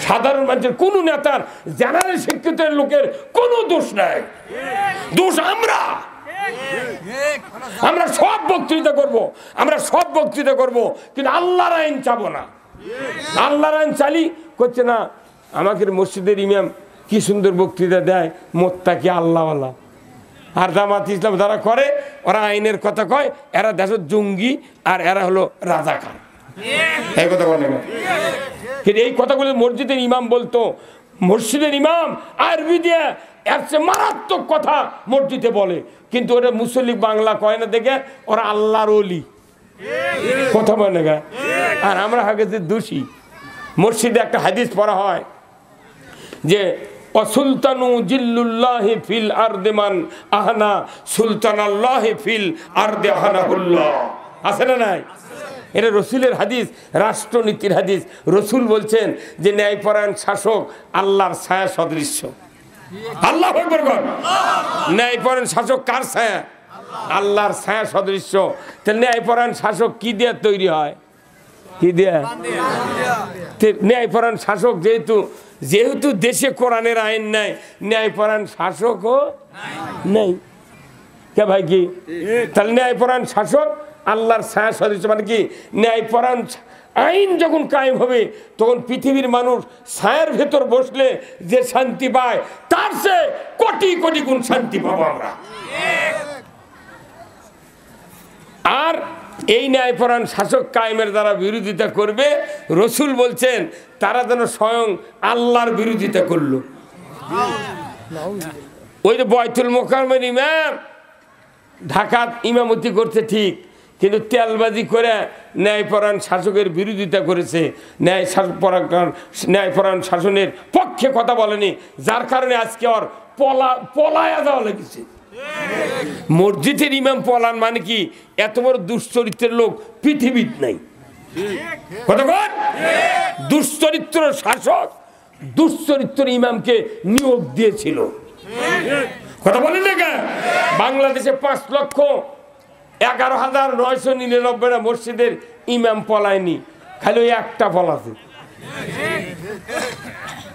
সাধারণ মানুষের কোন নেতার, জেনারেল শিক্ষিত লোকের কোনো দোষ নাই, দোষ আমরা। আমরা সব বক্তৃতা করব, আমরা সব বক্তৃতা করব, কিন্তু আল্লাহর আইন চাবো না। আল্লাহর আইন চালি করছে না। আমাকে মসজিদের ইমাম কি সুন্দর বক্তৃতা দেয়, মোত্তাকি আল্লাহওয়ালা। আর জামাত ইসলাম যারা করে, ওরা আইনের কথা কয়, এরা দেশের জঙ্গি আর এরা হলো রাজাকার। এই কথা বলে না, কিন্তু এই কথাগুলো মসজিদের ইমাম বলতো। মসজিদের ইমাম আরবি দিয়ে এর চেয়ে মারাত্মক কথা মসজিদে বলে, কিন্তু ওরা মুসলিম বাংলা কয় না দেখে ওরা আল্লাহর ওলি কথা বলে না। আর আমরা হাদিসের দোষী। মসজিদে একটা হাদিস পড়া হয় যে অসুলতানু জিল্লুল্লাহি ফিল আরদি মান আহনা সুলতানাল্লাহি ফিল আরদি আহনাহুল্লাহ। আছে না নাই? এটা রসুলের হাদিস, রাষ্ট্রনীতির হাদিস। রসুল বলছেন যে ন্যায়পরায়ণ শাসক আল্লাহর ছায়া সদৃশ্য। আল্লাহু আকবার বল। ন্যায়পরায়ণ শাসক কার ছায়া? আল্লাহর ছায়া সদৃশ্য। তাহলে ন্যায়পরায়ণ শাসক কি দিয়ে তৈরি হয়? কি দিয়ে? ন্যায়পরায়ণ শাসক যেহেতু দেশে কোরআনের আইন নাই, ন্যায়পরায়ণ শাসকও নেই। কে ভাই কি? তাহলে ন্যায়পরায়ণ শাসক আল্লাহর ছায়া সদৃশ্য। মানে কি? ন্যায়পরায়ণ আইন যখন কায়েম হবে, তখন পৃথিবীর মানুষ ছায়ার ভেতর বসলে যে শান্তি পায়, তার চেয়ে কোটি কোটি গুণ শান্তি পাবো আমরা। আর এই ন্যায়পরায়ণ শাসক কায়েমের দ্বারা বিরোধিতা করবে, রসুল বলছেন তারা যেন স্বয়ং আল্লাহর বিরোধিতা করলো। ওই যে বয়তুল মোকাররমের ইমাম ঢাকাত ইমামতি করছে ঠিক, কিন্তু তেলবাজি করে ন্যায়পরায়ণ শাসকের বিরোধিতা করেছে, ন্যায়পরায়ণ শাসনের পক্ষে কথা বলেনি, যার কারণে আজকে ওর পলায়া যাওয়া লেগেছে। মসজিদের ইমাম পলান মানে কি? এত বড় দুশ্চরিত্রের লোক পৃথিবীর নাই। কতক্ষণ দুশ্চরিত্র শাসক দুশ্চরিত্র ইমামকে নিয়োগ দিয়েছিল, কথা বলেন না কেন? বাংলাদেশে 5,11,999 মসজিদের ইমাম পলায়নি, খালি ওই একটা পলাছে।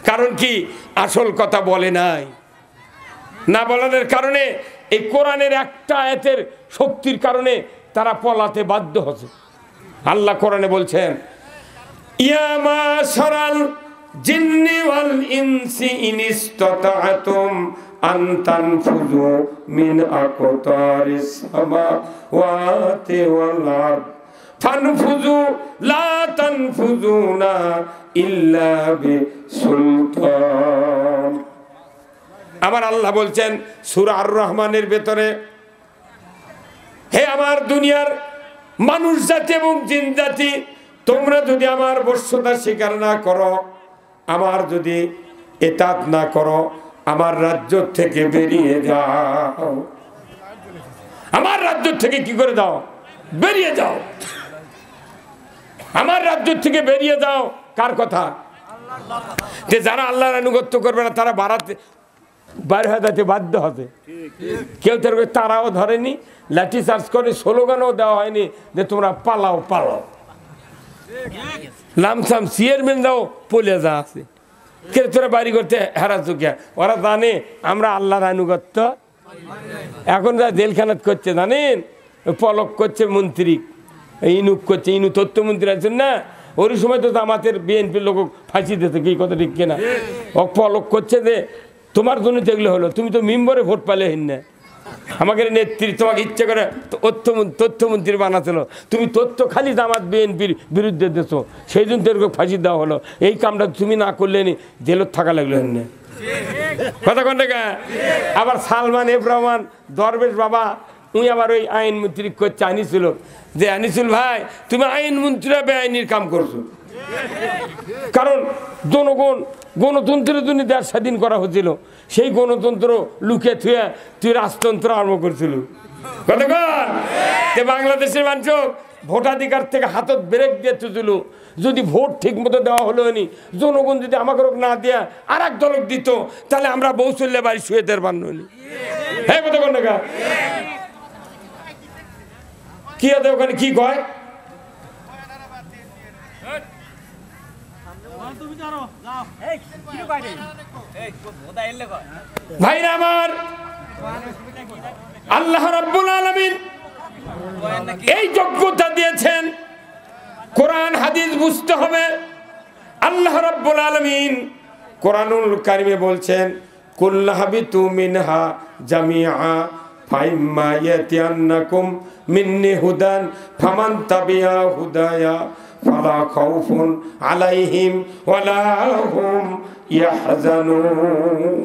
কারণ কি? আসল কথা বলে নাই। না বলানোর কারণে এই কোরআনের একটা আয়াতের শক্তির কারণে তারা পলাতে বাধ্য হচ্ছে। আল্লাহ কোরআনে বলছেন, ইয়া মাশারাল জিন্নি ওয়াল ইনসি ইন ইসতাতা'তুম আন তানফুযু মিন আকতারিস সামাওয়াতি ওয়াল আরদ ফানফুযু লা তানফুযুনা ইল্লা বিসুলতান। আমার আল্লাহ বলছেন সূরা আর রহমানের ভেতরে, হে আমার দুনিয়ার মানুষ জাতি এবং জিন জাতি, তোমরা যদি আমার বশ্যতা স্বীকার না করো, আমার যদি এতাত না করো, আমার রাজ্য থেকে বেরিয়ে যাও। আমার রাজ্য থেকে কি করে যাও? বেরিয়ে যাও। আমার রাজ্য থেকে বেরিয়ে যাও কার কথা? যে যারা আল্লাহর আনুগত্য করবে না তারা বাইরে হয়ে যেতে বাধ্য হবে। কেউ তারাও ধরেনি, লাঠি চার্জ করে, স্লোগানও দেওয়া হয়নি যে তোমরা পালাও পালাও। লামসাম চেয়ারম্যানরাও পলে যা আছে, কে তোরা বাড়ি করতে হারাচ্ছ কে? ওরা জানে আমরা আল্লাহর আনুগত্য। এখন যা জেলখানাত করছে জানেন, পলক করছে মন্ত্রী, ইনুক করছে, ইনু তথ্যমন্ত্রী আছেন না, ওই সময় তো আমাদের বিএনপির লোক ফাঁসি দিতে, কি কথা ঠিক কিনা? ও পলক করছে যে তোমার জন্য যেগুলো হলো, তুমি তো মেম্বরে ভোট পালে হইন না, আমাকে নেত্রী তোমাকে ইচ্ছে করে তথ্যমন্ত্রী বানাচ্ছিল, তুমি তথ্য খালি জামাত বিএনপির বিরুদ্ধে দেছো, সেই জন্য তোর ফাঁসি দেওয়া হলো। এই কামটা তুমি না করলে জেলত থাকা লাগলো হইন না, কথা কোন টাকা? আবার সালমান এফ রহমান দরবেশ বাবা উনি আবার ওই আইন মন্ত্রী করছে আনিছিল, যে আনিসুল ভাই তুমি আইন মন্ত্রীরা বেআইনির কাম করছো, কারণ জনগণ গণতন্ত্রের জন্য দেশ স্বাধীন করা হচ্ছিল, সেই গণতন্ত্র লুকে থুয়ে তুই রাজতন্ত্র আরম্ভ করছিল। কতক্ষণ বাংলাদেশের মানুষ ভোটাধিকার থেকে হাতত ব্রেক দিয়ে তুছিল, যদি ভোট ঠিক মতো দেওয়া হলো নি, জনগণ যদি আমাকে না দেয়া আর এক দলক দিত, তাহলে আমরা বৌসল্যে বাড়ি শুয়ে দেওয়ার বান্নি। হ্যাঁ কতক্ষণ টাকা কি আছে ওখানে কি কয়? ভাইরা আমার, আল্লাহ রাব্বুল আলামিন এই যোগ্যতা দিয়েছেন, কোরআন হাদিস বুঝতে হবে। আল্লাহ রাব্বুল আলামিন কোরআনুল কারিমে বলছেন, কুল হাবিতু মিনহা জামিআ ফাইম্মা ইয়াতিয়ান্নাকুম মিন্নি হুদান ফামান তাবিআ হুদায়া ফালা খাউফুন আলাইহিম ওয়ালা হুম ইয়াহজানুন।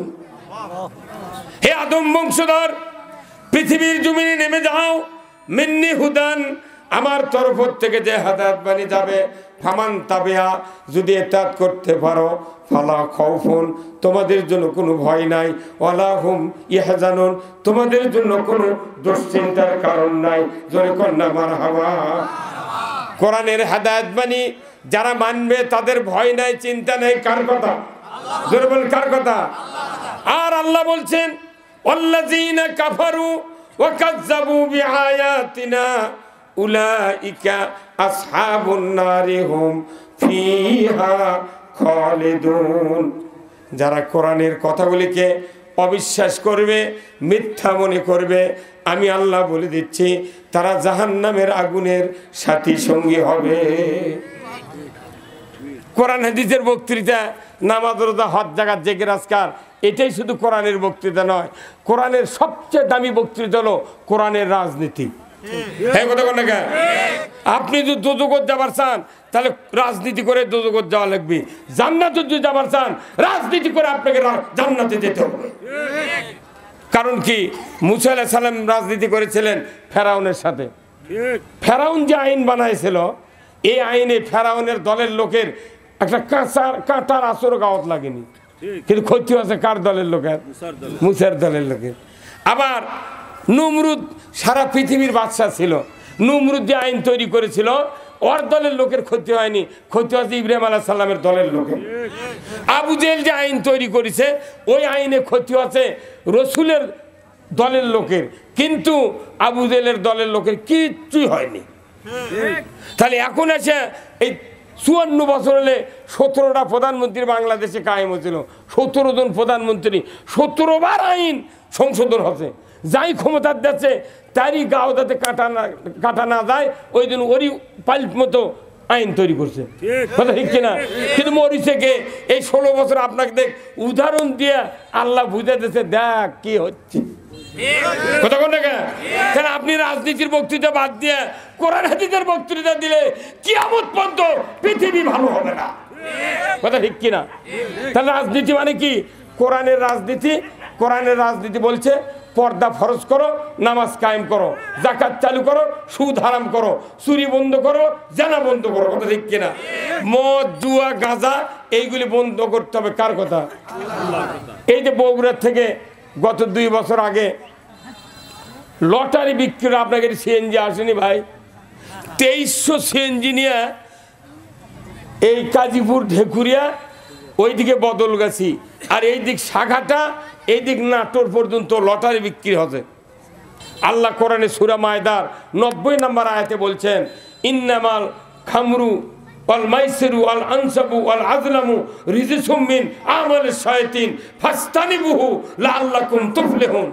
হে আদম বংশধর, পৃথিবীর জমিনে নেমে যাও, মিন্নি হুদান, আমার তরফ থেকে যে হেদায়েত বাণী যাবে, ফামান তাবিআ, যদি এতাত করতে পারো, ফালা খাউফুন, তোমাদের জন্য কোনো ভয় নাই, ওয়ালা হুম ইয়াহজানুন, তোমাদের জন্য কোনো দুশ্চিন্তার কারণ নাই। জোরে কন্যা মারহাবা। কোরআনের হেদায়েত বাণী যারা মানবে তাদের ভয় নাই, চিন্তা নাই। কার কথা? জোরে বলেন কার কথা? আর আল্লাহ বলছেন, ওয়াল্লাযীনা কাফারু ওয়া কাযযাবু বিআয়াতিনা উলাইকা আসহাবুন নারি হুম ফিহা খালিদুন। যারা কোরআনের কথাগুলিকে অবিশ্বাস করবে, মিথ্যা মনে করবে, আমি আল্লাহ বলে দিচ্ছি তারা জাহান্নামের আগুনের সাথী সঙ্গী হবে। কোরআন হাদিসের বক্তৃতা, নামাজ রোজা হজ জাকাত জেকের আজকার, এটাই শুধু কোরআনের বক্তৃতা নয়, কোরআনের সবচেয়ে দামি বক্তৃতা হলো কোরআনের রাজনীতি। হ্যাঁ কথা কোন না? আপনি যদি দোজখত যাবার চান তাহলে রাজনীতি করে দোজখত যাওয়া লাগবে, জান্নাতে যদি যাবার চান রাজনীতি করে আপনাকে জান্নাতে যেতে হবে। কারণ কি মুসা আলাইহিস সালাম রাজনীতি করেছিলেন ফেরাউনের সাথে। ফেরাউন যে আইন বানাইছিল এই আইনে ফেরাউনের দলের লোকের একটা কাঁটার আসর গাওয়াত লাগেনি, কিন্তু ক্ষতি আছে কার দলের লোকের? মুসার দলের লোকের। আবার নমরুদ সারা পৃথিবীর বাদশাহ ছিল, নমরুদ যে আইন তৈরি করেছিল ওর দলের লোকের ক্ষতি হয়নি, ক্ষতি হচ্ছে ইব্রাহিম আলাইহিস সালামের দলের লোকের। আবু জেহেল যে আইন তৈরি করেছে ওই আইনে ক্ষতি হচ্ছে রসুলের দলের লোকের, কিন্তু আবু জেহেলের দলের লোকের কিচ্ছুই হয়নি। তাহলে এখন এসে এই 54 বছর হলে 17টা প্রধানমন্ত্রী বাংলাদেশে কায়েম হয়েছিল, 17 জন প্রধানমন্ত্রী, 17 বার আইন সংশোধন হচ্ছে। যাই ক্ষমতার দিচ্ছে তারই গাও যাতে কাটা না যায় ওই দিন ওরই পাল্ট মতো আইন তৈরি করছে, কথা ঠিক কিনা? কিন্তু মরিছে কে? এই 16 বছর আপনাকে দেখ উদাহরণ দিয়ে আল্লাহ বুঝে দিচ্ছে, দেখ কি হচ্ছে। কথা কোন টাকা? কেন আপনি রাজনীতির বক্তৃতা বাদ দিয়ে কোরআন হাদিসের বক্তৃতা দিলে কিয়ামত পর্যন্ত পৃথিবী ভালো হবে না, কথা ঠিক কিনা? তাহলে রাজনীতি মানে কি? কোরআনের রাজনীতি। কোরআনের রাজনীতি বলছে পর্দা ফরজ করো, নামাজ কায়েম করো, যাকাত চালু করো, সুদ হারাম করো, চুরি বন্ধ করো, জানা বন্ধ করো, কথা ঠিক কিনা? মদ জুয়া গাঁজা এইগুলি বন্ধ করতে হবে, কার কথা? এই যে বগুড়ার থেকে গত 2 বছর আগে লটারি বিক্রি, আপনাকে সিএনজি আসেনি ভাই? 2300 সিএনজি নিয়ে এই কাজীপুর ঢেকুরিয়া ওইদিকে বদলগাছি আর এই দিক সাঘাটা এই দিক নাটোর পর্যন্ত লটারি বিক্রি হচ্ছে। আল্লাহ কোরআনে সূরা মায়দার 90 নম্বর আয়াতে বলছেন, ইন্নামাল খামরু ওয়াল মাইসিরু ওয়াল আনসাবু ওয়াল আজলামু রিজসুম মিন আমালিশ শায়াতিন ফাস্তানিবুহু লাআল্লাকুম তুফলিহুন।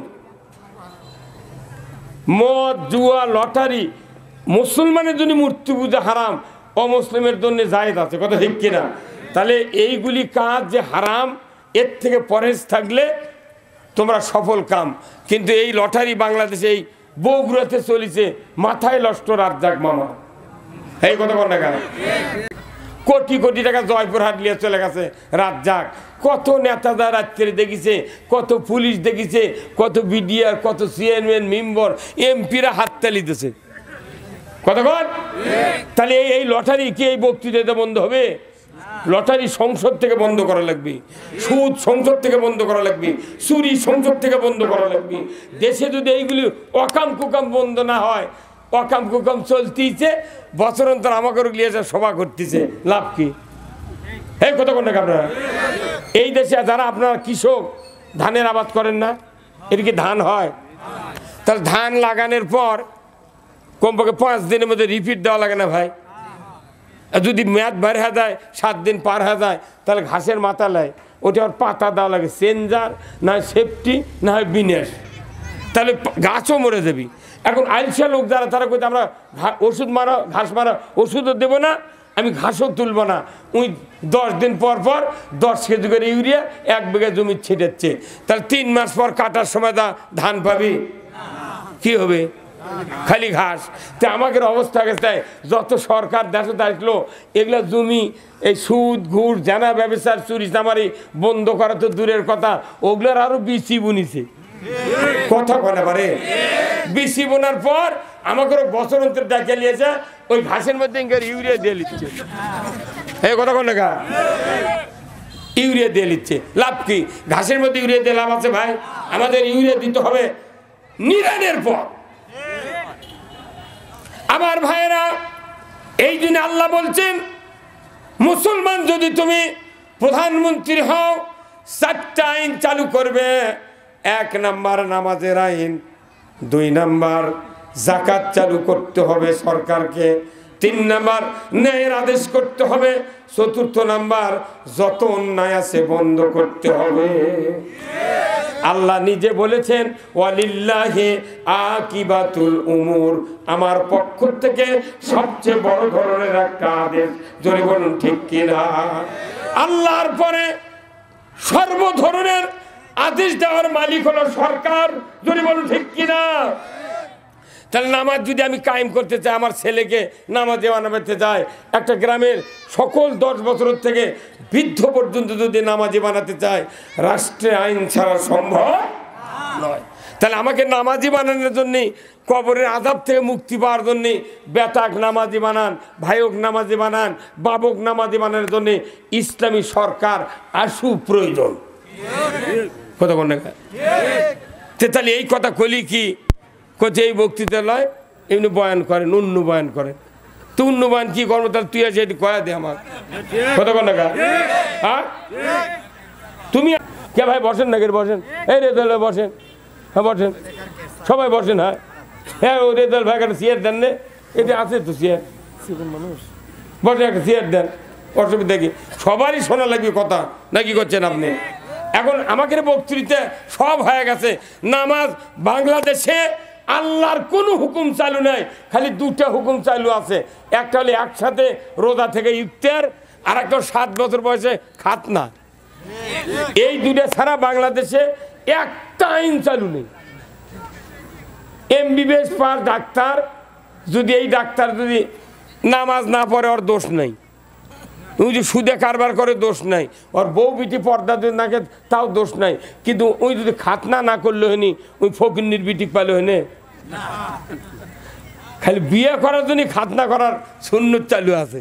মদ জুয়া লটারি মুসলমানের জন্য মূর্তি পূজা হারাম, অমুসলিমের জন্য জায়েজ আছে, কথা ঠিক কিনা? তাহলে এইগুলি কাজ যে হারাম এর থেকে পরেজ থাকলে তোমরা সফল কাম। কিন্তু এই লটারি বাংলাদেশে এই বগুড়াতে চলেছে, মাথায় নষ্ট রাজ্জাক মামা, এই কথা বল না কেন? কোটি কোটি টাকা জয়পুরহাট নিয়ে চলে গেছে রাজ্জাক। কত নেতারা রাত্রে দেখিছে, কত পুলিশ দেখিছে, কত বিডিআর, কত চেয়ারম্যান মেম্বার এমপিরা হাততালি দিতেছে, কথা বল। তাহলে এই লটারি কি এই বক্তৃতা বন্ধ হবে? লটারি সংসদ থেকে বন্ধ করা লাগবে, সুদ সংসদ থেকে বন্ধ করা লাগবে, চুরি সংসদ থেকে বন্ধ করা লাগবে। দেশে যদি এইগুলি অকাম কুকাম বন্ধ না হয়, অকাম কুকাম চলতেইছে, বছর অন্তর আমাকে নিয়ে সভা করতেছে, লাভ কি? এই কথা কোন আপনারা? এই দেশে যারা আপনারা কৃষক ধানের আবাদ করেন না, এদিকে ধান হয়, তাহলে ধান লাগানোর পর কমপক্ষে 5 দিনের মধ্যে রিপিট দেওয়া লাগে না ভাই? যদি মেয়াদ বের হয়ে যায়, 7 দিন পার হয়ে যায়, তাহলে ঘাসের মাথা লাই ওটা আর পাতা দেওয়া লাগে, চেঞ্জার না সেফটি না হয় বিনেশ, তাহলে গাছও মরে যাবি। এখন আইলসা লোক যারা তারা কইতে আমরা ওষুধ মারা ঘাস মারা ওষুধও দেবো না, আমি ঘাসও তুলব না, ওই 10 দিন পর পর 10 কেজি করে ইউরিয়া 1 বিঘা জমি ছিটাচ্ছে, তাহলে 3 মাস পর কাটার সময় ধান পাবি? কি হবে? খালি ঘাস। তো আমাদের অবস্থা গেছে, যত সরকার দেশে আসলো এগুলা জমি এই সুদ ঘুষ জানা ব্যবসার চুরি চামারি বন্ধ করা তো দূরের কথা, ওগুলার আরো বেশি বুনিছে, কথা বলে পারে। বেশি বোনার পর আমাকে বছর অন্তর ডাকে নিয়েছে, ওই ঘাসের মধ্যে ইউরিয়া দিয়ে নিচ্ছে, এই কথা কোন লেখা? ইউরিয়া দিয়ে নিচ্ছে, লাভ কি? ঘাসের মধ্যে ইউরিয়া দিয়ে লাভ আছে ভাই? আমাদের ইউরিয়া দিতে হবে নিরানের পর। আমার ভাইয়েরা, এই জন্য আল্লাহ বলছেন মুসলমান যদি তুমি প্রধানমন্ত্রী হও 4টা আইন চালু করবে। 1 নাম্বার নামাজের আইন, 2 নাম্বার যাকাত চালু করতে হবে সরকারকে, 3 নাম্বার ন্যায়ের আদেশ করতে হবে, 4র্থ নাম্বার যত অন্যায় আছে বন্ধ করতে হবে। আল্লাহ নিজে বলেছেন ওয়ালিল্লাহি আকিবাতুল উমুর, আমার পক্ষ থেকে সবচেয়ে বড় ধরনের একটা আদেশ, জোরে বলুন ঠিক কিনা? আল্লাহর পরে সর্ব ধরনের আদেশ দেওয়ার মালিক হলো সরকার, জোরে বলুন ঠিক কিনা? তাহলে নামাজ যদি আমি কায়েম করতে চাই, আমার ছেলেকে নামাজে বানাতে চাই, একটা গ্রামের সকল 10 বছরের থেকে বৃদ্ধ পর্যন্ত যদি নামাজি বানাতে চাই, রাষ্ট্রে আইন ছাড়া সম্ভব নয়। তাহলে আমাকে নামাজি বানানোর জন্যে, কবরের আযাব থেকে মুক্তি পাওয়ার জন্যে বেতাক নামাজি বানান, ভাইক নামাজি বানান, বাবক নামাজি বানানোর জন্যে ইসলামী সরকার আসু প্রয়োজন। কথা কোন না? তাহলে এই কথা কলি কি কোথায় এই বক্তৃতা লয়, এমনি বয়ান করেন, অন্য বয়ান করেন। তুই অন্য বয়ান কি করবো, তাহলে তুই এসে এটি কয়া দে আমার। কথা কোন না? হ্যাঁ তুমি কে ভাই বসেন নাকি? বসেন, এই রেজাল বসেন, হ্যাঁ বসেন, সবাই বসেন। হ্যাঁ হ্যাঁ ও রেজাল ভাই একটা চেয়ার দেন নে, এটি আছে তো চেয়ার, মানুষ বসে একটা চেয়ার দেন, অসুবিধা কি? সবারই শোনা লাগবে কথা, নাকি করছেন আপনি? এখন আমাকে বক্তৃতা সব হয়ে গেছে। নামাজ বাংলাদেশে আল্লাহর কোনো হুকুম চালু নাই, খালি দুটা হুকুম চালু আছে। একটা হলে একসাথে রোজা থেকে ইফতার, আর একটা 7 বছর বয়সে খাতনা। এই দুটা ছাড়া বাংলাদেশে একটা আইন চালু নেই। MBBS পাস ডাক্তার, যদি এই ডাক্তার যদি নামাজ না পড়ে ওর দোষ নাই, ওই যে সুদে কারবার করে দোষ নাই, ওর বউ বিটি পর্দা যদি নাকে তাও দোষ নাই, কিন্তু ওই যদি খাতনা না করলে হয়নি, ওই ফকিন্নির বিটি পালে হয়নি। খালি বিয়ে করার জন্য খাতনা করার সুন্নত চালু আছে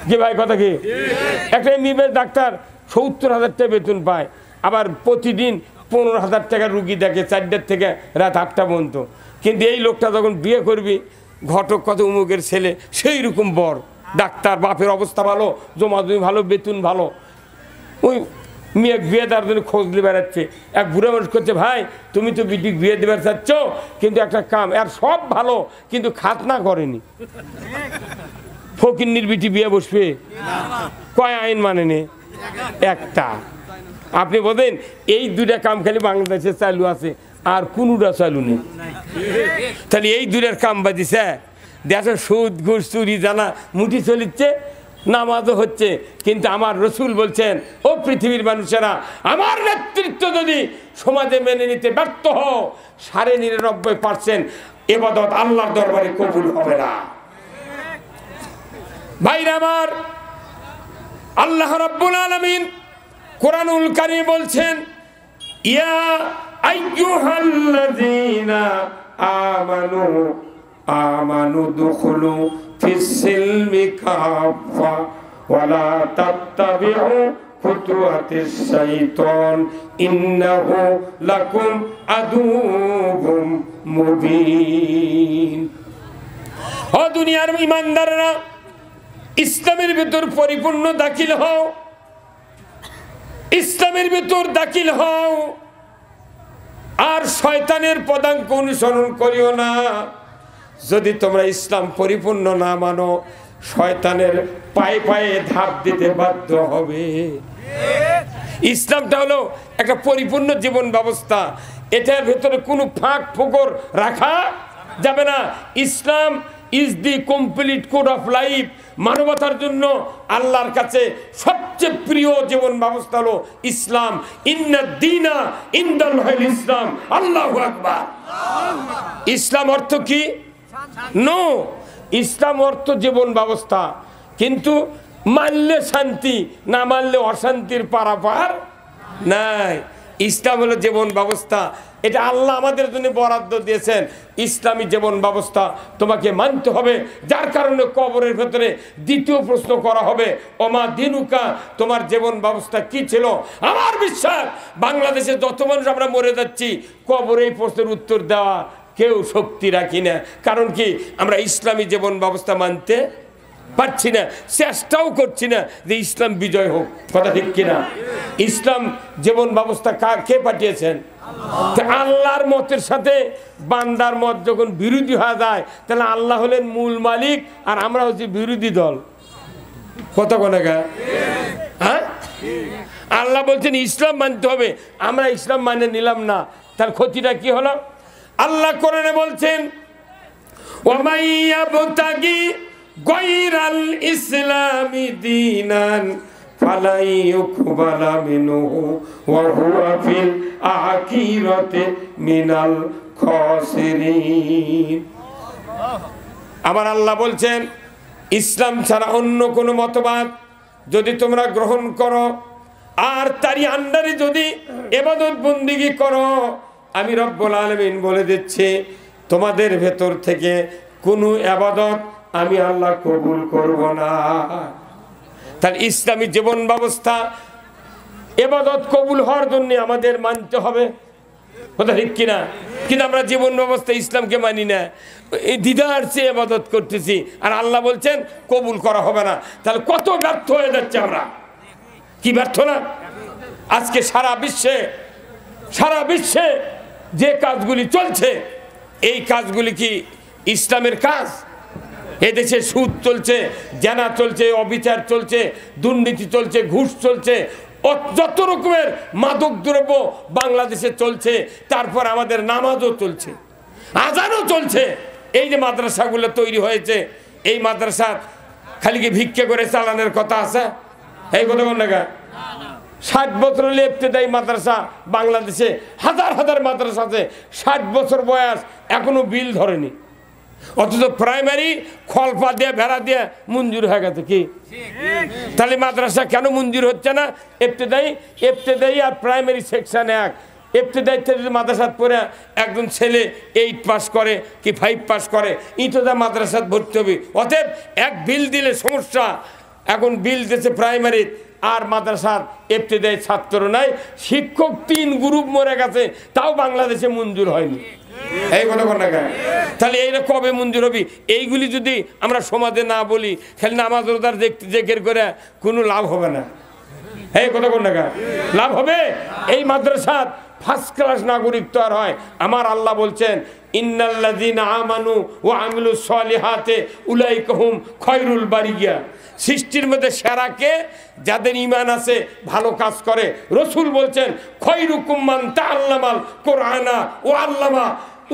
কি ভাই? কথা কি? একটা MBBS ডাক্তার 70,000 টাকা বেতন পায়, আবার প্রতিদিন 15,000 টাকা রুগী দেখে, 4টার থেকে রাত 8টা পর্যন্ত। কিন্তু এই লোকটা যখন বিয়ে করবি, ঘটক কত উমুকের ছেলে, সেই রকম বর ডাক্তার, বাপের অবস্থা ভালো, জমা জমি ভালো, বেতন ভালো, ওই মেয়ে বিয়ে দেওয়ার জন্য খোঁজ দিয়ে বেড়াচ্ছে। এক বুড়ো মানুষ করছে, ভাই তুমি তো বিটি বিয়ে দেবার চাচ্ছ, কিন্তু একটা কাম, আর সব ভালো কিন্তু খাতনা করেনি। ফকিন্নির বিটি বিয়ে বসবে? কয় আইন মানে নে? একটা। আপনি বলেন এই দুটা কাম খালি বাংলাদেশে চালু আছে, আর কোনোটা চালু নেই। তাহলে এই দুটার কাম বাজিছে, দেশে সুদ ঘুষ চুরি জানা মুঠি চলিচ্ছে, নামাজও হচ্ছে। কিন্তু আমার রসুল বলছেন, ও পৃথিবীর মানুষেরা, আমার নেতৃত্ব যদি সমাজে মেনে নিতে ব্যর্থ হও, 99.% ইবাদত আল্লাহর দরবারে কবুল হবে না। ভাইরা আমার, আল্লাহ রাব্বুল আলামিন কোরআনুল কারীম বলছেন, ইয়া আইয়ুহাল্লাযীনা আমানু দুখুলু ফিস-সিলমি কাফা ওয়া লা তাত্তাবিউ খুতুওয়াতিশ শাইতান ইন্নাহু লাকুম আদুউম মুবিন। ও দুনিয়ার ঈমানদাররা, ইসলামের ভিতর পরিপূর্ণ দাখিল হও, ইসলামের ভিতর দাখিল হও, আর শয়তানের পদাঙ্ক অনুসরণ করিও না। যদি তোমরা ইসলাম পরিপূর্ণ না মানো, শয়তানের পায়ে পায়ে ধাপ দিতে বাধ্য হবে। ইসলামটা হলো একটা পরিপূর্ণ জীবন ব্যবস্থা, এটার ভেতরে কোনো ফাঁক ফোকর রাখা যাবে না। Islam is the complete code of life. মানবতার জন্য আল্লাহর কাছে সবচেয়ে প্রিয় জীবন ব্যবস্থা হলো ইসলাম। ইন্নাদ দীনা ইনদাল্লাহিল ইসলাম। আল্লাহু আকবার। ইসলাম অর্থ কি? নো, ইসলাম অর্থ জীবন ব্যবস্থা, কিন্তু মানলে শান্তি, না মানলে অশান্তির পারাপার নাই। ইসলাম হলো জীবন ব্যবস্থা, এটা আল্লাহ আমাদের জন্য বরাদ্দ দিয়েছেন। ইসলামী জীবন ব্যবস্থা তোমাকে মানতে হবে, যার কারণে কবরের ভেতরে দ্বিতীয় প্রশ্ন করা হবে, ওমা দিনুকা, তোমার জীবন ব্যবস্থা কি ছিল? আমার বিশ্বাস বাংলাদেশে যত মানুষ আমরা মরে যাচ্ছি, কবরে এই প্রশ্নের উত্তর দেওয়া কেউ শক্তি রাখি না। কারণ কি? আমরা ইসলামী জীবন ব্যবস্থা মানতে পারছি না, চেষ্টাও করছি না যে ইসলাম বিজয় হোক। কথা ঠিক কিনা? ইসলাম জীবন ব্যবস্থা কে পাঠিয়েছেন? আল্লাহর মতের সাথে বান্দার মত যখন বিরোধী হয়ে যায়, তাহলে আল্লাহ হলেন মূল মালিক, আর আমরা হচ্ছি বিরোধী দল। কত কোনাগা? হ্যাঁ, আল্লাহ বলছেন ইসলাম মানতে হবে, আমরা ইসলাম মানে নিলাম না, তার ক্ষতিটা কি হলো? আল্লাহ কোরআনে বলছেন, ওয়ামাইয়াবতাগি গায়রাল ইসলামি দীনান ফালাই ইউকবালা মিনহু ওয়া হুয়া ফিল আখিরাতি মিনাল খাসিরিন। আমার আল্লাহ বলছেন, ইসলাম ছাড়া অন্য কোনো মতবাদ যদি তোমরা গ্রহণ করো, আর তারই আন্ডারে যদি ইবাদত বন্দেগী করো, আমি রব্বুল আলামিন বলে দিচ্ছি তোমাদের ভেতর থেকে কোনো ইবাদত আমি আল্লাহ কবুল করব না। তাহলে ইসলামী জীবন ব্যবস্থা ইবাদত কবুল হওয়ার জন্য আমাদের মানতে হবে, কথা ঠিক কিনা? কিন্তু আমরা জীবন ব্যবস্থা ইসলামকে মানি না, এই দ্বিধার চেয়ে ইবাদত করতেছি, আর আল্লাহ বলছেন কবুল করা হবে না। তাহলে কত ব্যর্থ হয়ে যাচ্ছে আমরা, কি ব্যর্থ না? আজকে সারা বিশ্বে যে কাজগুলি চলছে, এই কাজগুলি কি ইসলামের কাজ? এদেশে সুদ চলছে, জেনা চলছে, অবিচার চলছে, দুর্নীতি চলছে, ঘুষ চলছে, যত রকমের মাদক দ্রব্য বাংলাদেশে চলছে। তারপর আমাদের নামাজও চলছে, আজানও চলছে। এই যে মাদ্রাসাগুলো তৈরি হয়েছে, এই মাদ্রাসা খালি কি ভিক্ষা করে চালানোর কথা আছে? এই কথা বল না। 60 বছর ইবতেদায়ী মাদ্রাসা বাংলাদেশে, হাজার হাজার মাদ্রাসা আছে, 60 বছর বয়স এখনো বিল ধরেনি। অথচ প্রাইমারি খলপা দিয়ে ভেড়া দিয়ে মঞ্জুর হয়ে গেছে। কি তাহলে মাদ্রাসা কেন মঞ্জুর হচ্ছে না? ইবতেদায়ী আর প্রাইমারি সেকশন এক। ইবতেদায়ীতে যদি মাদ্রাসাত পড়ে একজন ছেলে 8 পাস করে কি 5 পাস করে, ইতোদা মাদ্রাসাত ভর্তি হবে। অতএব এক বিল দিলে সমস্যা। এখন বিল দিয়েছে প্রাইমারি আর মাদ্রাসার ইবতেদায়ী ছাত্র নাই, শিক্ষক 3 গ্রুপ মরে গেছে, তাও বাংলাদেশে মঞ্জুর হয়নি। এই কথা বল না। তাহলে এইটা কবে মঞ্জুর হবে? এইগুলি যদি আমরা সমাজে না বলি, খালি নামাজ রোজার জেকের করে কোনো লাভ হবে না। এই কথা বল না, লাভ হবে? এই মাদ্রাসাত ফার্স্ট ক্লাস নাগরিক তো আর হয়। আমার আল্লাহ বলছেন ইন্নাল্লাযীনা আমানু ওয়া আমিলুস সলিহাতি উলাইকা হুম খায়রুল বারিয়া। সৃষ্টির মধ্যে সেরাকে যাদের ঈমান আছে, ভালো কাজ করে। রাসূল বলছেন খায়রুকুম মান তাআল্লামাল কুরআনা ওয়া আল্লামা।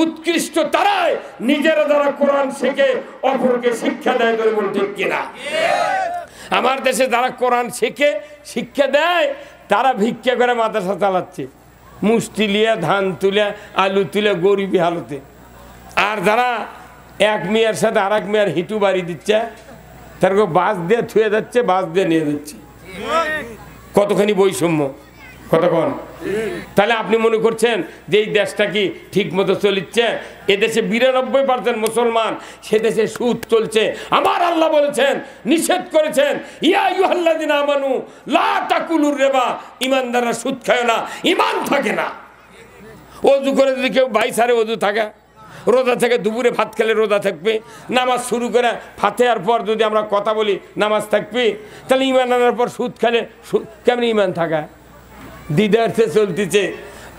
উৎকৃষ্ট তারাই নিজেরা যারা কোরআন শেখে অপরকে শিক্ষা দেয়। করে বল ঠিক কিনা? আমার দেশে যারা কোরআন শেখে শিক্ষা দেয়, তারা ভিক্ষা করে মাদ্রাসা চালাচ্ছে, মুষ্টি লিয়া ধান তুলে আলু তুলে গরিবী হালতে। আর যারা এক মেয়ের সাথে আর এক মেয়ের হিটু বাড়ি দিচ্ছে, তারপর বাস দিয়ে থুয়ে যাচ্ছে, বাস দিয়ে নিয়ে যাচ্ছে। কতখানি বৈষম্য, কতক্ষণ? তাহলে আপনি মনে করছেন যে এই দেশটা কি ঠিক মতো চলিচ্ছে? এদেশে 92% মুসলমান, সে দেশে সুদ চলছে। আমার আল্লাহ বলেছেন, নিষেধ করেছেন, ইয়া আইয়ুহাল্লাযীনা আমানু লা তাকুলুর রিবা। ইমানদাররা সুদ খায় না, ইমান থাকে না। ওযু করে যদি কেউ 22 সারে ওযু থাকে, রোজা থেকে দুপুরে ভাত খেলে রোজা থাকবে, নামাজ শুরু করে ফাতিহার পর যদি আমরা কথা বলি নামাজ থাকবে, তাহলে ইমান আনার পর সুদ খেলে কেমন ইমান থাকা? দ্বিধার্থে চলতেছে।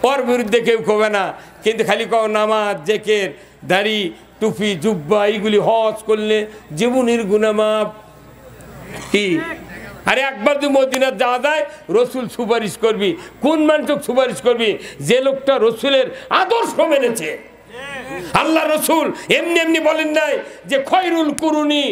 ওর বিরুদ্ধে কেউ কবে না, কিন্তু খালি কও নামাজ, জেকের, দাড়ি, টুপি, জুব্বা, এইগুলি হজ করলে জীবনের গুনাহ মাফ। কি? আরে একবার তুই মদিনাত যাওয়া যায়, রসুল সুপারিশ করবি। কোন মানুষ সুপারিশ করবি? যে লোকটা রসুলের আদর্শ মেনেছে। আল্লাহ রসুল এমনি এমনি বলেন নাই যে খয়রুল কুরুনি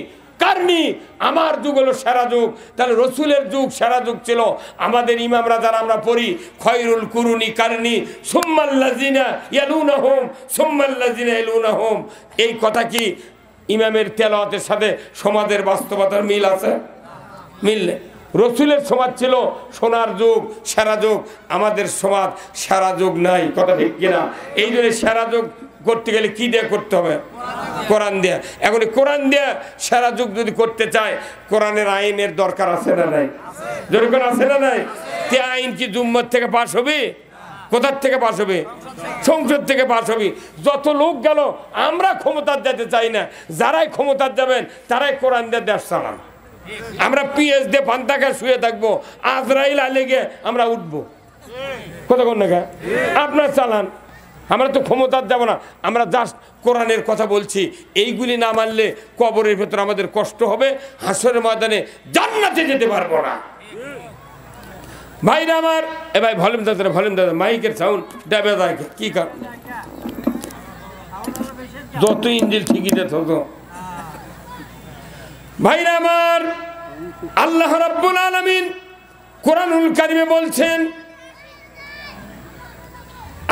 কারনি, আমার যুগ হলো সেরা যুগ। তাহলে রসুলের যুগ সেরা যুগ ছিল। আমাদের ইমামরা যারা আমরা পড়ি খয়রুল কুরুনি কারনি সুম্মাল্লাযিনা ইয়ালুনাহুম সুম্মাল্লাযিনা ইয়ালুনাহুম, এই কথা কি ইমামের তেলাওয়াতের সাথে সমাজের বাস্তবতার মিল আছে? মিল নেই। রসুলের সমাজ ছিল সোনার যুগ, সেরা যুগ। আমাদের সমাজ সেরা যুগ নাই, কথা ঠিক কিনা? এই জন্য সেরা যুগ করতে গেলে কি দিয়ে করতে হবে? কোরআন দিয়ে। এখন কোরআন দিয়ে সেরা যুগ যদি করতে চায়, কোরআনের আইনের দরকার আছে না নাই? যেরকম আছে না নাই? তে আইন কি জুম্মত থেকে পাশ হবে? কোথার থেকে পাশ হবে? সংসদ থেকে পাশ হবে। যত লোক গেল, আমরা ক্ষমতার যেতে চাই না। যারাই ক্ষমতার যাবেন তারাই কোরআন দিয়ে দেশ চালান। আমরা পিএস দিয়ে পান্তাকে শুয়ে থাকবো, আজরাইল আলে গিয়ে আমরা উঠবো। কতক্ষণ না আপনার চালান, আমরা তো ক্ষমতার যাব না। আমরা জাস্ট কোরআনের কথা বলছি। এইগুলি না মানলে কবরের ভেতর আমাদের কষ্ট হবে, হাসরের ময়দানে জান্নাতে যেতে পারবো না। ভাইরা আমার, এ ভাই ভলিউম দাদা, মাইকের সাউন্ড ডাবে যায় কি কারণ? যত ইঞ্জিল ঠিকই দে তত। ভাইরা আমার, আল্লাহ রাব্বুল আলামিন কোরআনুল কারিমে বলছেন,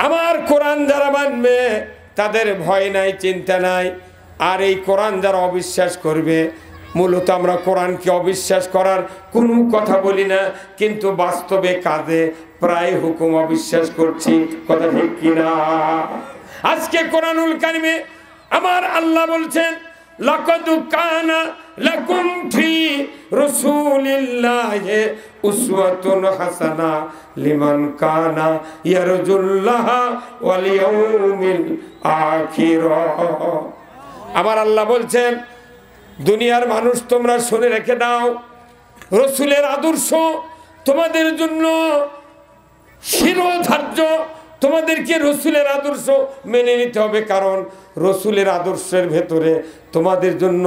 আমার কোরআন যারা মানবে তাদের ভয় নাই, চিন্তা নাই। আর এই কোরআন যারা অবিশ্বাস করবে, মূলত আমরা কোরআনকে অবিশ্বাস করার কোনো কথা বলি না, কিন্তু বাস্তবে কাজে প্রায় হুকুম অবিশ্বাস করছি। কথা ঠিক কিনা? আজকে কোরআনুল কারিমে আমার আল্লাহ বলছেন, লাকাদ কানা লাকুম ফি রাসূলিল্লাহি উসওয়াতুন হাসানা লিমান কানা ইয়ারজুল্লাহ ওয়াল ইয়াউমিল আখির। আমার আল্লাহ বলছেন, দুনিয়ার মানুষ তোমরা শুনে রেখে দাও, রসুলের আদর্শ তোমাদের জন্য শিরোধার্য। তোমাদেরকে রসুলের আদর্শ মেনে নিতে হবে, কারণ রসুলের আদর্শের ভেতরে তোমাদের জন্য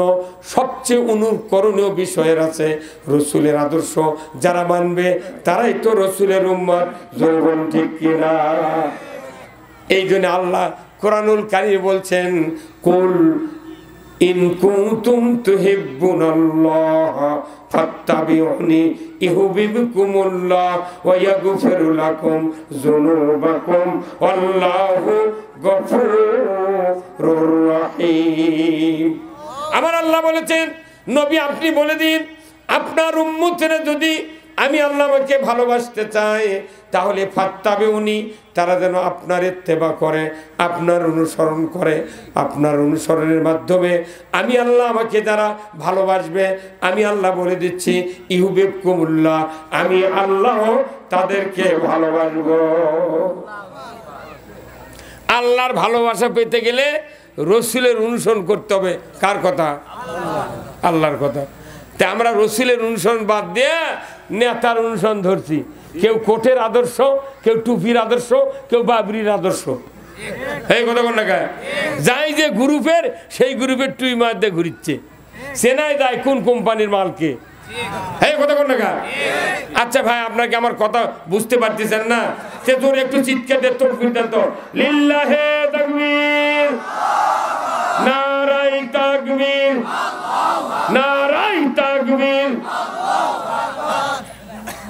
সবচেয়ে অনুকরণীয় বিষয়ের আছে। রসুলের আদর্শ যারা মানবে তারাই তো রসুলের উম্মত। যৌবন ঠিক কিনা? এই জন্য আল্লাহ কোরআনুল কারীমে বলছেন, কুল ইন কুনতুম তুহিব্বুনাল্লাহ ফাত্তাবিউনি ইউহিব্বুকুমুল্লাহ ওয়া ইয়াগফির লাকুম যুনুবাকুম আল্লাহু গফুরুর রহিম। আমার আল্লাহ বলেছেন, নবী আপনি বলে দিন, আপনার উম্মতেরা যদি আমি আল্লাহকে ভালোবাসতে চাই, তাহলে ফাত্তাবিউনি, তারা যেন আপনার ইত্তেবা করে, আপনার অনুসরণ করে। আপনার অনুসরণের মাধ্যমে আমি আল্লাহ আমাকে যারা ভালোবাসবে, আমি আল্লাহ বলে দিচ্ছি ইউহিব্বুকুমুল্লাহ, আমি আল্লাহ তাদেরকে ভালোবাসব। আল্লাহর ভালোবাসা পেতে গেলে রসুলের অনুসরণ করতে হবে। কার কথা? আল্লাহর কথা। তা আমরা রসুলের অনুসরণ বাদ দিয়ে নেতার অনুসরণ ধরছি। কেউ কোটের আদর্শ, কেউ টুপির আদর্শ, কেউ বাবরির আদর্শ। এই কথা কোন টাকা যাই যে গ্রুপের, সেই গ্রুপের টুই মার দিয়ে ঘুরিচ্ছে, চেনাই যায় কোন কোম্পানির মালকে। এই কথা কোন টাকা? আচ্ছা ভাই, আপনাকে আমার কথা বুঝতে পারতেছেন না? সে তোর একটু চিৎকার দিয়ে তাকবীর দেন তো। লিল্লাহে তাকবীর, নারায়ে তাকবীর, নারায়ে তাকবীর।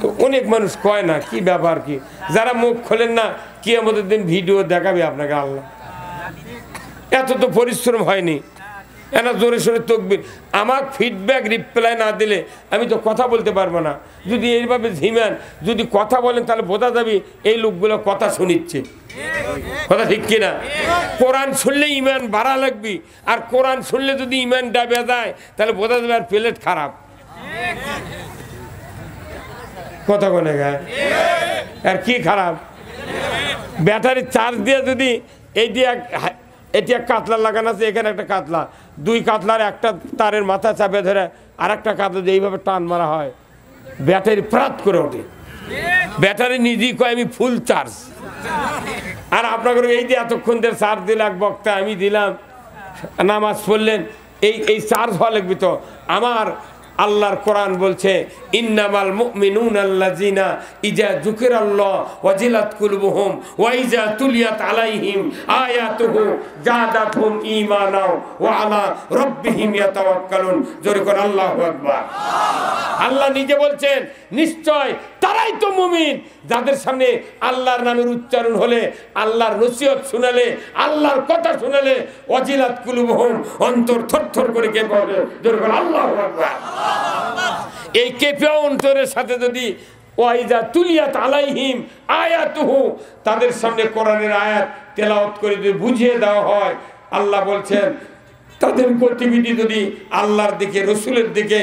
তো অনেক মানুষ কয় না, কি ব্যাপার কি? যারা মুখ খোলেন না, কিয়ামতের দিন ভিডিও দেখাবে আপনাকে আল্লাহ। এত তো পরিশ্রম হয়নি, এনা জোরে সোরে তাকবীর। আমার ফিডব্যাক রিপ্লাই না দিলে আমি তো কথা বলতে পারবো না। যদি এইভাবে ঝিমান যদি কথা বলেন, তাহলে বোঝা যাবে এই লোকগুলো কথা শুনিচ্ছে। কথা ঠিক কিনা? কোরআন শুনলে ইমান বাড়া লাগবে, আর কোরআন শুনলে যদি ইমান ডাবে যায়, তাহলে বোঝা যাবে আর প্লেট খারাপ। কথা বলে গায়ে আর কি খারাপ? ব্যাটারি চার্জ দিয়ে যদি এটি এক কাতলা লাগানো আছে, এখানে একটা কাতলা, দুই কাতলার একটা তারের মাথা চাপে ধরে আর একটা কাতলা দিয়ে এইভাবে টান মারা হয়, ব্যাটারি প্রাত করে ওঠে। ব্যাটারি নিজেই কয় আমি ফুল চার্জ। আর আপনাকে এই যে এতক্ষণ ধরে চার্জ দিল এক বক্তা, আমি দিলাম, নামাজ পড়লেন, এই চার্জ হওয়া লাগবে তো। আমার আল্লাহর কোরআন বলছে, ইন্নামাল মুমিনুনা আল্লাযিনা ইজা যুকিরাল্লাহ ওয়াজিলাত কুলুবুহুম ওয়া ইজা তুলিয়াত আলাইহিম আয়াতুহু জাদাতহুম ঈমানা ওয়া আলা রাব্বিহিম ইয়াতাওয়াক্কালুন। জোরে করে আল্লাহু আকবার। আল্লাহ নিজে বলছেন, নিশ্চয় তারাই তো মুমিন যাদের সামনে আল্লাহর নামের উচ্চারণ হলে, আল্লাহর নসিহত শুনালে, আল্লাহর কথা শুনালে ওয়াজিলাত কুলুবুহুম, অন্তর থরথর করে কেঁপে ওঠে। জোরে করে আল্লাহু আকবার। এই কেঁপে অন্তরের সাথে যদি ওয়াইজা তুলিয়াত আলাইহিম আয়াতুহু, তাদের সামনে কোরআনের আয়াত তেলাওয়াত করে যদি বুঝিয়ে দেওয়া হয়, আল্লাহ বলছেন তাদের গতিবিধি যদি আল্লাহর দিকে, রসুলের দিকে,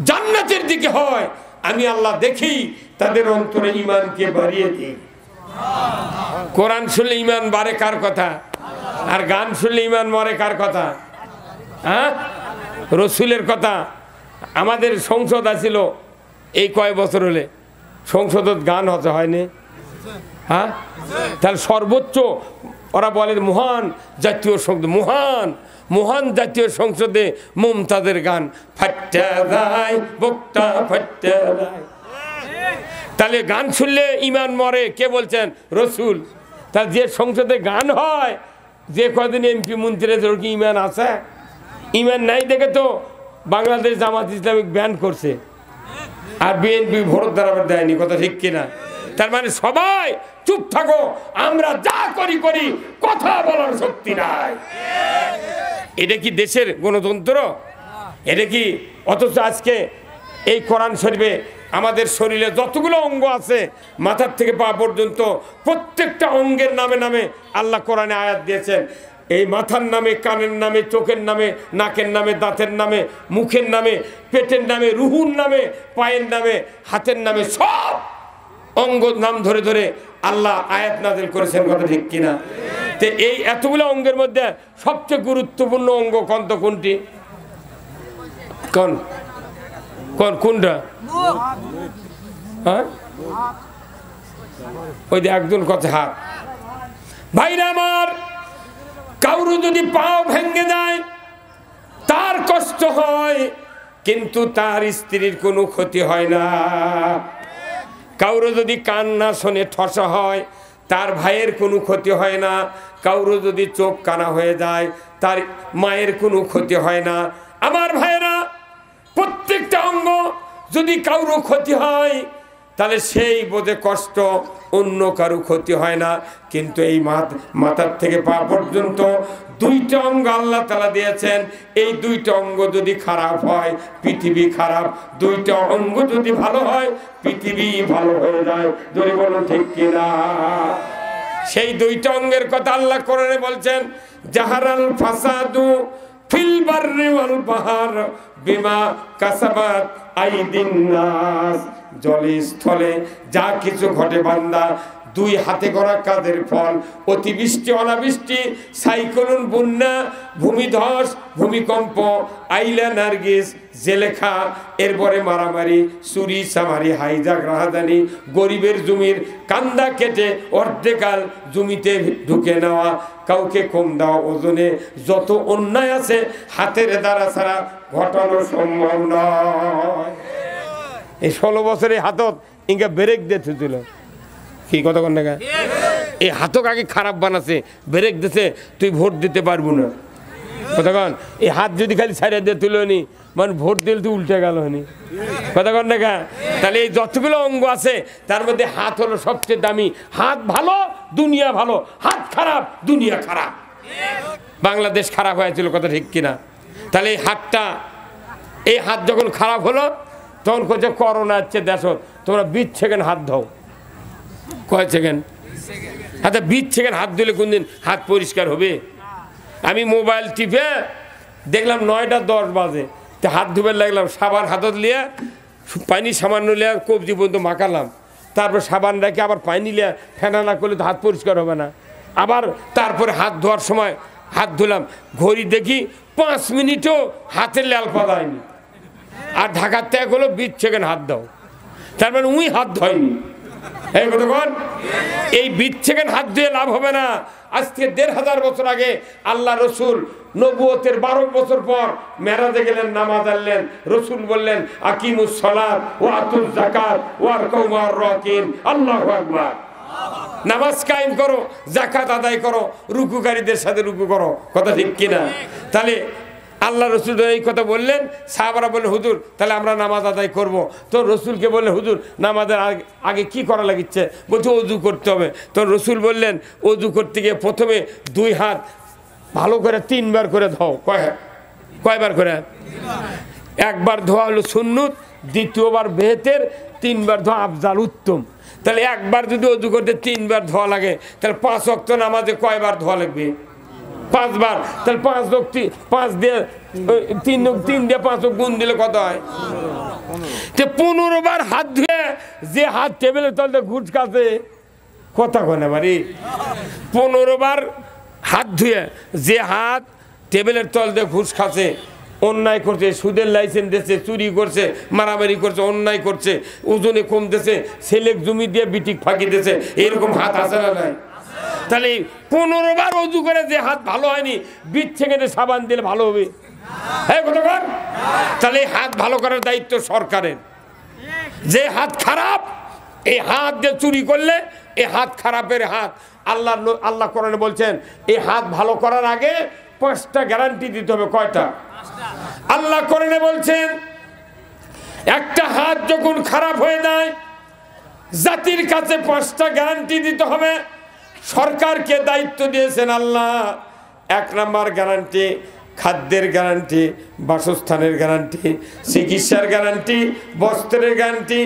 জান্নাতের দিকে হয়, আমি আল্লাহ দেখি তাদের অন্তরে ঈমানকে বাড়িয়ে দিই। কোরআন শুনলে ঈমান বাড়ে কার কথা? আর গান শুনলে ঈমান মরে কার কথা? হ্যাঁ, রসুলের কথা। আমাদের সংসদ আছিল এই কয় বছর হলে, সংসদত গান হতে হয়নি? হ্যাঁ, তাহলে সর্বোচ্চ ওরা বলে মহান জাতীয় সংসদ, মহান মহান জাতীয় সংসদে মুমতাজের গান, ফাট্টা যায় বক্তা ফাট্টা যায়। তাহলে গান শুনলে ঈমান মরে কে বলছেন? রসুল। তাহলে যে সংসদে গান হয়, যে কদিন এমপি মন্ত্রীদের কি ঈমান আছে? ঈমান নাই দেখে তো বাংলাদেশ জামাত ইসলামিক ব্যান করছে, আর বিএনপি ভোট দাঁড়াবার দেয়নি। কথা ঠিক কিনা? তার মানে সবাই চুপ থাকো, আমরা যা করি করি, কথা বলার শক্তি নাই। এটা কি দেশের গণতন্ত্র? এটা কি? অথচ আজকে এই কোরআন শরীফে আমাদের শরীরে যতগুলো অঙ্গ আছে মাথার থেকে পা পর্যন্ত প্রত্যেকটা অঙ্গের নামে নামে আল্লাহ কোরআনে আয়াত দিয়েছেন। এই মাথার নামে, কানের নামে, চোখের নামে, নাকের নামে, দাঁতের নামে, মুখের নামে, পেটের নামে, রুহুর নামে, পায়ের নামে, হাতের নামে, সব অঙ্গ নাম ধরে ধরে আল্লাহ আয়াত নাযিল করেছেন। কথা ঠিক কিনা? তো এই এতগুলো অঙ্গের মধ্যে সবচেয়ে গুরুত্বপূর্ণ অঙ্গ কোনটি? কোনটা? হ্যাঁ, ওই যে একজন কথা হাত। ভাইরা আমার, কারো যদি পাও ভেঙে যায় তার কষ্ট হয়, কিন্তু তার স্ত্রীর কোনো ক্ষতি হয় না। কারো যদি কান না শোনে ঠসা হয় তার ভাইয়ের কোনো ক্ষতি হয় না। কারো যদি চোখ কানা হয়ে যায় তার মায়ের কোনো ক্ষতি হয় না। আমার ভাইয়েরা, প্রত্যেকটা অঙ্গ যদি কারো ক্ষতি হয় তাহলে সেই বোধে কষ্ট, অন্য কারো ক্ষতি হয় না। কিন্তু এই মাথার থেকে পা পর্যন্ত দুইটা অঙ্গ আল্লাহ তাআলা দিয়েছেন। এই দুইটা অঙ্গ যদি খারাপ হয় পৃথিবী খারাপ, দুইটা অঙ্গ যদি ভালো হয় পৃথিবী ভালো হয়ে যায়। যদি বলো ঠিক কিনা? সেই দুইটা অঙ্গের কথা আল্লাহ কোরআনে বলছেন, জাহারাল ফাসাদু ফিল বাররি ওয়াল বাহর বিমা কাসাবাত আইদিন নাস। জলে স্থলে যা কিছু ঘটে বান্দা দুই হাতে করা কাজের ফল। অতিবৃষ্টি, অনাবৃষ্টি, সাইক্লোন, বন্যা, ভূমিধস, ভূমিকম্প, আইলা, নার্গিস, জেলেখা, এরপরে মারামারি, চুরি চামারি, হাইজাক, রাহাজানি, গরিবের জমির কান্দা কেটে অর্ধেকাল জমিতে ঢুকে নেওয়া, কাউকে কম দেওয়া, ওজনে যত অন্যায় আছে হাতের দ্বারা ছাড়া ঘটানো সম্ভব নয়। এই 16 বছরে হাতত ইনকা ব্রেক দিয়েছিল কি কতক্ষণ টাকা? এই হাতক আগে খারাপ বানাছে, ব্রেক দিছে, তুই ভোট দিতে পারবো না। কতক্ষণ এই হাত যদি খালি ছাড়িয়ে দিয়ে তুলো নি, মানে ভোট দিলে তুই উল্টে গেল নি। কতক্ষণ টাকা? তাহলে এই যতগুলো অঙ্গ আছে তার মধ্যে হাত হলো সবচেয়ে দামি। হাত ভালো, দুনিয়া ভালো। হাত খারাপ, দুনিয়া খারাপ। বাংলাদেশ খারাপ হয়েছিল, কথা ঠিক কিনা? তাহলে এই হাত যখন খারাপ হলো তখন কোথায় করোনা হচ্ছে দেশ, তোমরা 20 সেকেন্ড হাত দাও। কয় সেকেন্ড? আচ্ছা 20 সেকেন্ড হাত দিলে কোনদিন হাত পরিষ্কার হবে? আমি মোবাইল টিপে দেখলাম 9টা 10 বাজে, তো হাত ধুবে লাগলাম, সাবান হাতত লিয়ে পানি সামান্য লিয়ে কবজি পর্যন্ত মাখালাম, তারপর সাবান রেখে আবার পানি লিয়ে ফেনা না করলে তো হাত পরিষ্কার হবে না। আবার তারপরে হাত ধোয়ার সময় হাত ধুলাম, ঘড়ি দেখি 5 মিনিটও হাতের লাল পালায়নি। আর ঢাকার থেকে হলো 20 সেকেন্ড হাত দাও, তার মানে উই হাত ধোয়নি। এই 20 সেকেন্ড হাত ধুয়ে লাভ হবে না। আজকে 1500 বছর আগে আল্লাহ রসুল নবুয়তের 12 বছর পর মেরাজে গেলেন, নামাজ আনলেন। রসুল বললেন, আকিমুস সালাত ওয়া আতুজ যাকাত ওয়ারকাউ মা'আর রাকিন। আল্লাহু আকবার। নামাজ কায়েম করো, যাকাত আদায় করো, রুকুকারীদের সাথে রুকু করো। কথা ঠিক কিনা? তাহলে আল্লাহ রসুল এই কথা বললেন, সাহাবারা বললেন, হুজুর তাহলে আমরা নামাজ আদায় করব। তো রসুলকে বললেন, হুজুর নামাজের আগে কি করা লাগিচ্ছে? বলছে অজু করতে হবে। তো রসুল বললেন, অজু করতে গিয়ে প্রথমে 2 হাত ভালো করে 3 বার করে ধোও। কয়বার করে? একবার ধোয়া হলো সুন্নত, দ্বিতীয়বার বেহেতের, 3 বার ধোয়া আফজাল, উত্তম। তাহলে একবার যদি অজু করতে 3 বার ধোয়া লাগে, তাহলে 5 ওয়াক্ত নামাজে কয়বার ধোয়া লাগবে? 5 বার। তাহলে 5 দিয়ে 3 দিয়ে 5 গুণ দিলে কত হয়? 15 বার হাত ধুয়ে যে হাত টেবিলের তলতে ঘুষ খাচ্ছে, কথা কয় না বাড়ি? 15 বার হাত ধুয়ে যে হাত টেবিলের তলতে ঘুষ খাচ্ছে, অন্যায় করছে, সুদের লাইসেন্স দিয়েছে, চুরি করছে, মারামারি করছে, অন্যায় করছে, ওজনে কমতেছে, ছেলে জমি দিয়ে বিটিক ফাঁকি দিয়েছে, এরকম হাত আছে না নাই? তাহলে 15 বার অজু করে যে হাত ভালো হয়নি, 20 সেকেন্ডে সাবান দিলে ভালো হবে? হ্যাঁ কতক্ষণ? তাহলে হাত ভালো করার দায়িত্ব সরকারের। যে হাত খারাপ, এই হাত দিয়ে চুরি করলে এই হাত খারাপের হাত। আল্লাহ কোরআনে বলছেন, এই হাত ভালো করার আগে 5টা গ্যারান্টি দিতে হবে। কয়টা? আল্লাহ কোরআনে বলছেন, একটা হাত যখন খারাপ হয়ে যায় জাতির কাছে 5টা গ্যারান্টি দিতে হবে। সরকারকে দায়িত্ব দিয়েছেন আল্লাহ। 1 নাম্বার গ্যারান্টি, খাদ্যের গ্যারান্টি, বাসস্থানের গ্যারান্টি, চিকিৎসার গ্যারান্টি, বস্ত্রের গ্যারান্টি,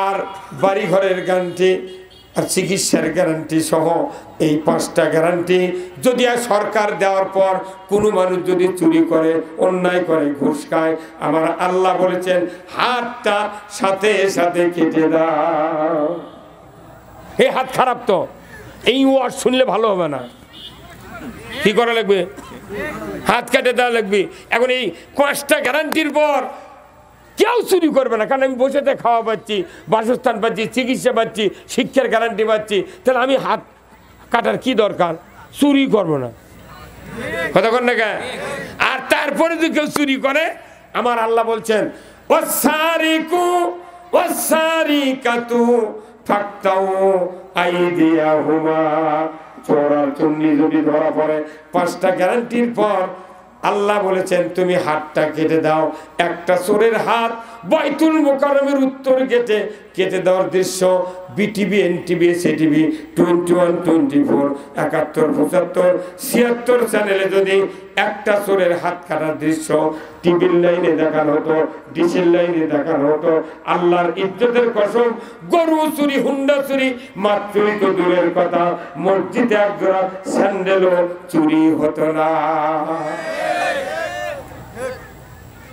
আর বাড়িঘরের গ্যারান্টি, আর চিকিৎসার গ্যারান্টি সহ এই 5টা গ্যারান্টি যদি আর সরকার দেওয়ার পর কোনো মানুষ যদি চুরি করে, অন্যায় করে, ঘুষ খায়, আমার আল্লাহ বলেছেন হাতটা সাথে সাথে কেটে দাও। এই হাত খারাপ, তো এই ওয়ার্ড শুনলে ভালো হবে না, কি করা লাগবে? হাত কেটে দেওয়া লাগবে। এখন এই 5টা গ্যারান্টির পর কেউ চুরি করবে না, কারণ আমি বসেতে খাওয়া পাচ্ছি, বাসস্থান পাচ্ছি, চিকিৎসা পাচ্ছি, শিক্ষার গ্যারান্টি পাচ্ছি, তাহলে আমি হাত কাটার কি দরকার? চুরি করবো না, কথা কন না কে? আর তারপরে যদি কেউ চুরি করে, আমার আল্লাহ বলছেন ওয়াসারিকু ওয়াসারিকাতু ফাকতাউ আইদিয়াহুমা, চোর আর চুন্নি যদি ধরা পড়ে 5টা গ্যারান্টির পর আল্লাহ বলেছেন তুমি হাতটা কেটে দাও। একটা চোরের হাত বাইতুল মোকাররমের উত্তর গেটে কেটে দেওয়ার দৃশ্য বিটিভি, এনটিভি, সিটিভি, 21, 24, 71, 75, 76 চ্যানেলে যদি একটা চোরের হাত কাটার দৃশ্য টিভির লাইনে দেখানো হতো, ডিসের লাইনে দেখানো হতো, আল্লাহর ইজ্জতের কসম, গরু চুরি, হুন্ডা চুরি মাত্রই তো দূরের কথা, মসজিদে একজোড়া স্যান্ডেলও চুরি হতো না।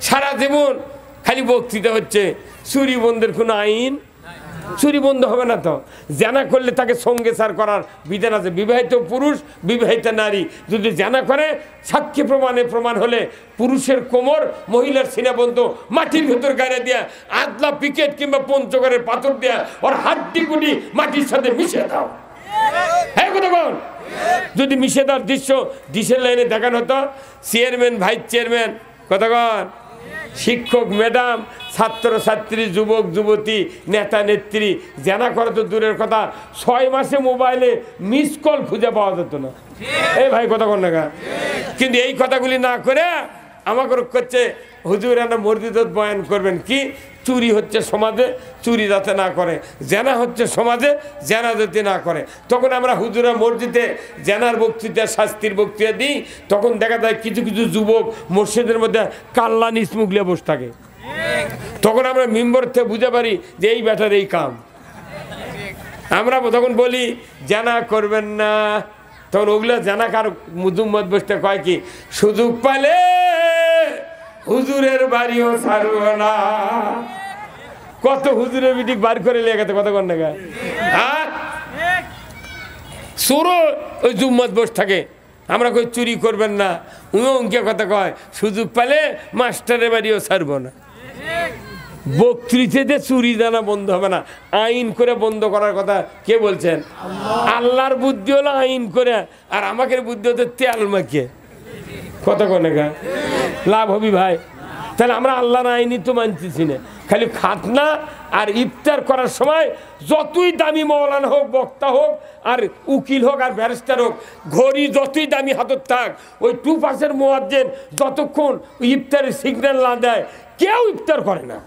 সারা জীবন খালি বক্তৃতা হচ্ছে, চুরি বন্ধের কোনো আইন, চুরি বন্ধ হবে না তো। জানা করলে তাকে সঙ্গে সার করার বিধান আছে। বিবাহিত পুরুষ, বিবাহিত নারী যদি জানা করে, সাক্ষী প্রমাণ হলে পুরুষের কোমর, মহিলার সিনাবন্ধ মাটির ভেতর গাড়ি দেয়া, আদলা পিকেট কিংবা পঞ্চগড়ের পাথর দেয়া, ওর হাড্ডি গুটি মাটির সাথে মিশে দাও। হ্যাঁ কথা বল, যদি মিশে দেওয়ার দৃশ্য ডিসেল লাইনে দেখানো হতো, চেয়ারম্যান, ভাইস চেয়ারম্যান, কথা কন, শিক্ষক ম্যাডাম, ছাত্র ছাত্রী, যুবক যুবতী, নেতা নেত্রী, জানা করা তো দূরের কথা, 6 মাসে মোবাইলে মিস কল খুঁজে পাওয়া যেত না। এই ভাই কথা কন না, কিন্তু এই কথাগুলি না করে আমাকে করছে হুজুর একটা মসজিদত বয়ান করবেন, কি চুরি হচ্ছে সমাজে, চুরি যাতে না করে, জেনা হচ্ছে সমাজে, জেনা যাতে না করে। তখন আমরা হুজুরা মসজিদে জেনার বক্তৃতা, শাস্তির বক্তৃতা দিই, তখন দেখা যায় কিছু কিছু যুবক মসজিদের মধ্যে কাল্লা নিসমুগলে বসে থাকে। তখন আমরা মিম্বর থেকে বুঝতে পারি যে এই ব্যাটার এই কাম। আমরা তখন বলি জানা করবেন না, তখন ওগুলো জানা কার মুজুম্মত বসতে কয় কি, সুযোগ পালে হুজুরের বাড়িও ছাড়ব না। কত হুজুরের বিটিক বার করে লেগেছে, কত কন না, হ্যাঁ সুরো ওই জুম্মত বসে থাকে। আমরা কই চুরি করবেন না, উনকে কথা কয় সুযোগ পেলে মাস্টারের বাড়িও ছাড়ব না। বক্তৃতাতে চুরি জানা বন্ধ হবে না, আইন করে বন্ধ করার কথা কে বলছেন? আল্লাহর বুদ্ধি হলো আইন করে, আর আমাকে বুদ্ধি হতে তেল মাখিয়ে, কত কোনে গা লাভ হবি ভাই। তাহলে আমরা আল্লাহর আইনই তো মানতেছি না, খালি খাতনা আর ইফতার করার সময় যতই দামি মৌলানা হোক, বক্তা হোক, আর উকিল হোক, আর ব্যারিস্টার হোক, ঘড়ি যতই দামি হাতত থাক, ওই 2% মুয়াজ্জিন যতক্ষণ ইফতারের সিগন্যাল না দেয় কেউ ইফতার করে না।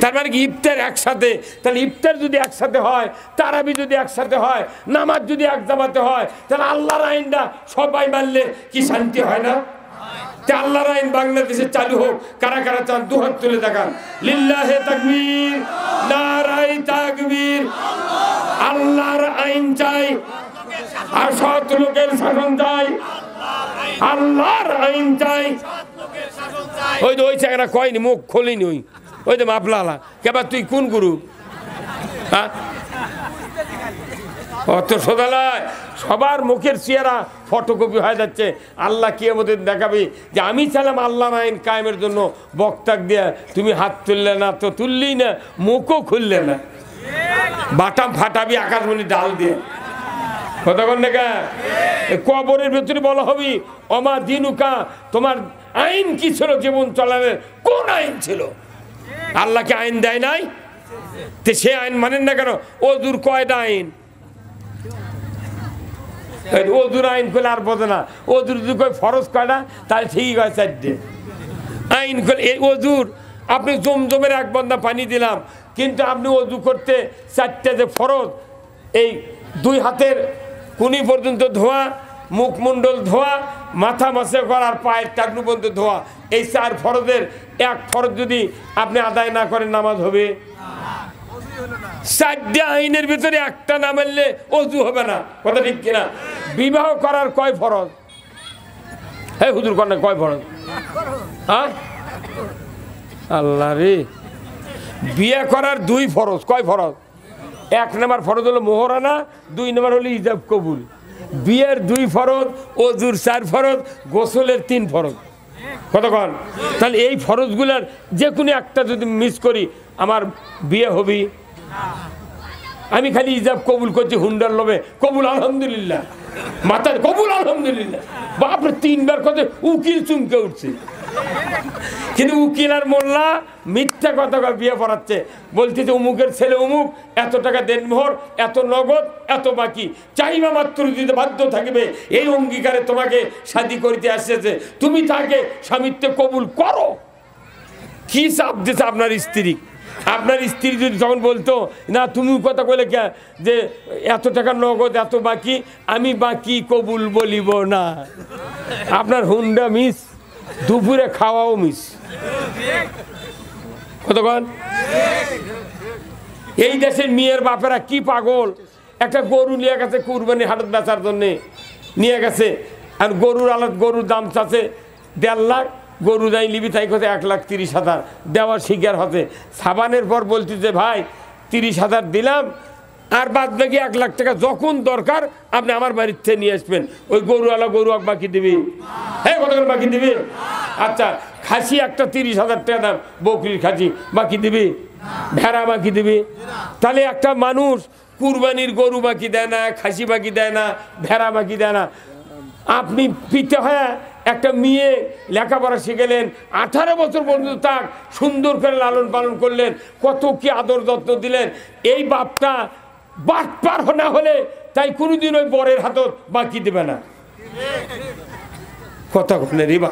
তার মানে কি ইফতার একসাথে, তাহলে ইফতার যদি একসাথে হয়, তারাবি যদি একসাথে হয়, নামাজ যদি এক জামাতে হয়, তাহলে আল্লাহর আইনটা সবাই মানলে কি শান্তি হয় না? আল্লাহর আইন বাংলাদেশে চালু হোক। কারা কারা চান দুহাত তুলে দেখান। লিল্লাহে তাকবীর, নারায়ে তাকবীর। আল্লাহর আইন চাই, আর সৎ লোকের শাসন চাই, আল্লাহর আইন চাই। ওই যে ওই চাকরা কয়নি, মুখ খোলেনি, ওই যে মাপলালা কেবা, তুই কোন গুরু? হ্যাঁ অত সোদালায় সবার মুখের চেহারা ফটোকপি হয়ে যাচ্ছে। আল্লাহ কি আমাদের দেখাবি যে আমি চাইলাম আল্লাহর আইন কায়েমের জন্য, বক্তাক দিয়া তুমি হাত তুললে না, তো তুললেই না, মুখও খুললে না, বাটাম ফাটাবি আকাশমণি ডাল দিয়ে, কতক্ষণ দেখা কবরের ভেতরে বলা হবি অমা দিনুকা, তোমার আইন কি ছিল, জীবন চলার কোন আইন ছিল? আল্লাহকে আইন দেয় নাই, তো সে আইন মানেন না কেন? ওজুর কয়টা আইন? ওজুর আইন করলে আর বোঝে না, ওজুর যদি কয় ফরজ কয়টা, তাহলে ঠিক হয় 4টে আইন করলে। এই ওজুর আপনি জমজমের 1 বন্দা পানি দিলাম, কিন্তু আপনি ওজু করতে 4টে যে ফরজ, এই 2 হাতের কুনি পর্যন্ত ধোয়া, মুখমণ্ডল ধোয়া, মাথা মাসে করার, পায়ের টাকলু পর্যন্ত ধোয়া, এই 4 ফরজের এক ফরজ যদি আপনি আদায় না করেন নামাজ হবে? 4টা আইনের ভিতরে একটা না মানলে অজু হবে না, কথা ঠিক কিনা? বিবাহ করার কয় ফরজ? হ্যাঁ হুজুর কন্যা কয় ফরজ? হ্যাঁ আল্লাহ রে, বিয়ে করার 2 ফরজ। কয় ফরজ? 1 নম্বর ফরজ হলো মোহরানা, 2 নম্বর হলো ইজাব কবুল। বিয়ের 2 ফরজ, অজুর 4 ফরজ, গোসলের 3 ফরজ। কতক্ষণ? তাহলে এই ফরজগুলোর যে কোনো একটা যদি মিস করি আমার বিয়ে হবে? আমি খালি ইজাব কবুল করছি হুন্ডার লোভে, কবুল আলহামদুলিল্লাহ, মাথার কবুল আলহামদুলিল্লাহ, বাপরে 3 বার কথা উকিল চুমকে উঠছে। কিন্তু উকিল আর মোল্লা মিথ্যা কথা বিয়ে পড়াচ্ছে, বলতেছে অমুকের ছেলে অমুক, এত টাকা দেন মোহর, এত নগদ, এত বাকি, চাইবা মাত্র দিতে বাধ্য থাকবে, এই অঙ্গীকারে তোমাকে শাদী করিতে আসছে, তুমি তাকে স্বামিত্ব কবুল করো। কি চাপ দিচ্ছে আপনার স্ত্রী? আপনার স্ত্রী যদি যখন বলতো না তুমি কথা বলে কে যে এত টাকা নগদ এত বাকি, আমি বাকি কবুল বলিব না, আপনার হুন্ডা মিস, দুপুরে খাওয়াও মিস। কতক্ষণ? এই দেশের মেয়ের বাপেরা কি পাগল, একটা গরু নিয়ে গেছে কুরবানি হাটত বেচার জন্যে নিয়ে গেছে, আর গরুর দাম চাচ্ছে 1.5 লাখ, গরু যাই লিবি তাই কথা 1,30,000 দেওয়ার শিকার হতে। সাবানের পর বলতেছে ভাই 30,000 দিলাম, আর বাদ বাকি 1 লাখ টাকা যখন দরকার আপনি আমার বাড়ির থেকে নিয়ে আসবেন। ওই গরুওয়ালা গরু বাকি দিবি? হ্যাঁ কত বাকি দিবি? আচ্ছা খাসি একটা 30,000 টাকা দাম, বকরির খাসি বাকি দিবি? ভেড়া বাকি দিবি? তাহলে একটা মানুষ কুরবানির গরু বাকি দেয় না, খাসি বাকি দেয় না, ভেড়া বাকি দেয় না। আপনি পিতা হ্যাঁ একটা মেয়ে লেখাপড়া শিখেলেন, 18 বছর পর্যন্ত তাক সুন্দর করে লালন পালন করলেন, কত কি আদর যত্ন দিলেন, এই বাপটা বাটপার না হলে তাই কোনোদিন ওই বরের হাতত বাকি দেবে না। কথা বলে রে বা,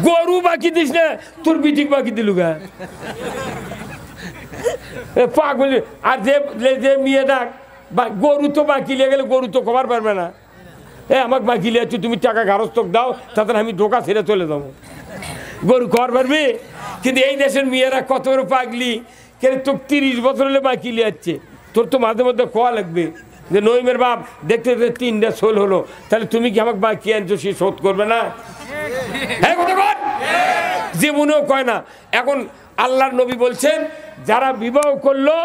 গরু বাকি দিস না, তোর বিটিক বাকি দিলু গা পাগল। আর যে মেয়ে ডাক গরু তো বাকি লিয়ে গেলে গরু তো কভার পারবে না, আমাকে বাকি লিয়েছি তুমি টাকা গারস্তক দাও, তাতে আমি ঢোকা ছেড়ে চলে যাবো, গরু কভার পারবে? কিন্তু এই দেশের মেয়েরা কত বড় পাগলি, কেন তোর 30 বছর হলে বাকি লিয়াচ্ছে, তোর তো মাঝে মধ্যে কোয়া লাগবে যে নইমের বাপ দেখতে দেখতে 3টা সোল হলো, তাহলে তুমি কি আমাকে বাকি আনছো, সে শোধ করবে না? হ্যাঁ কতক্ষণ? জীবনেও কয় না। এখন আল্লাহর নবী বলছেন যারা বিবাহ করলো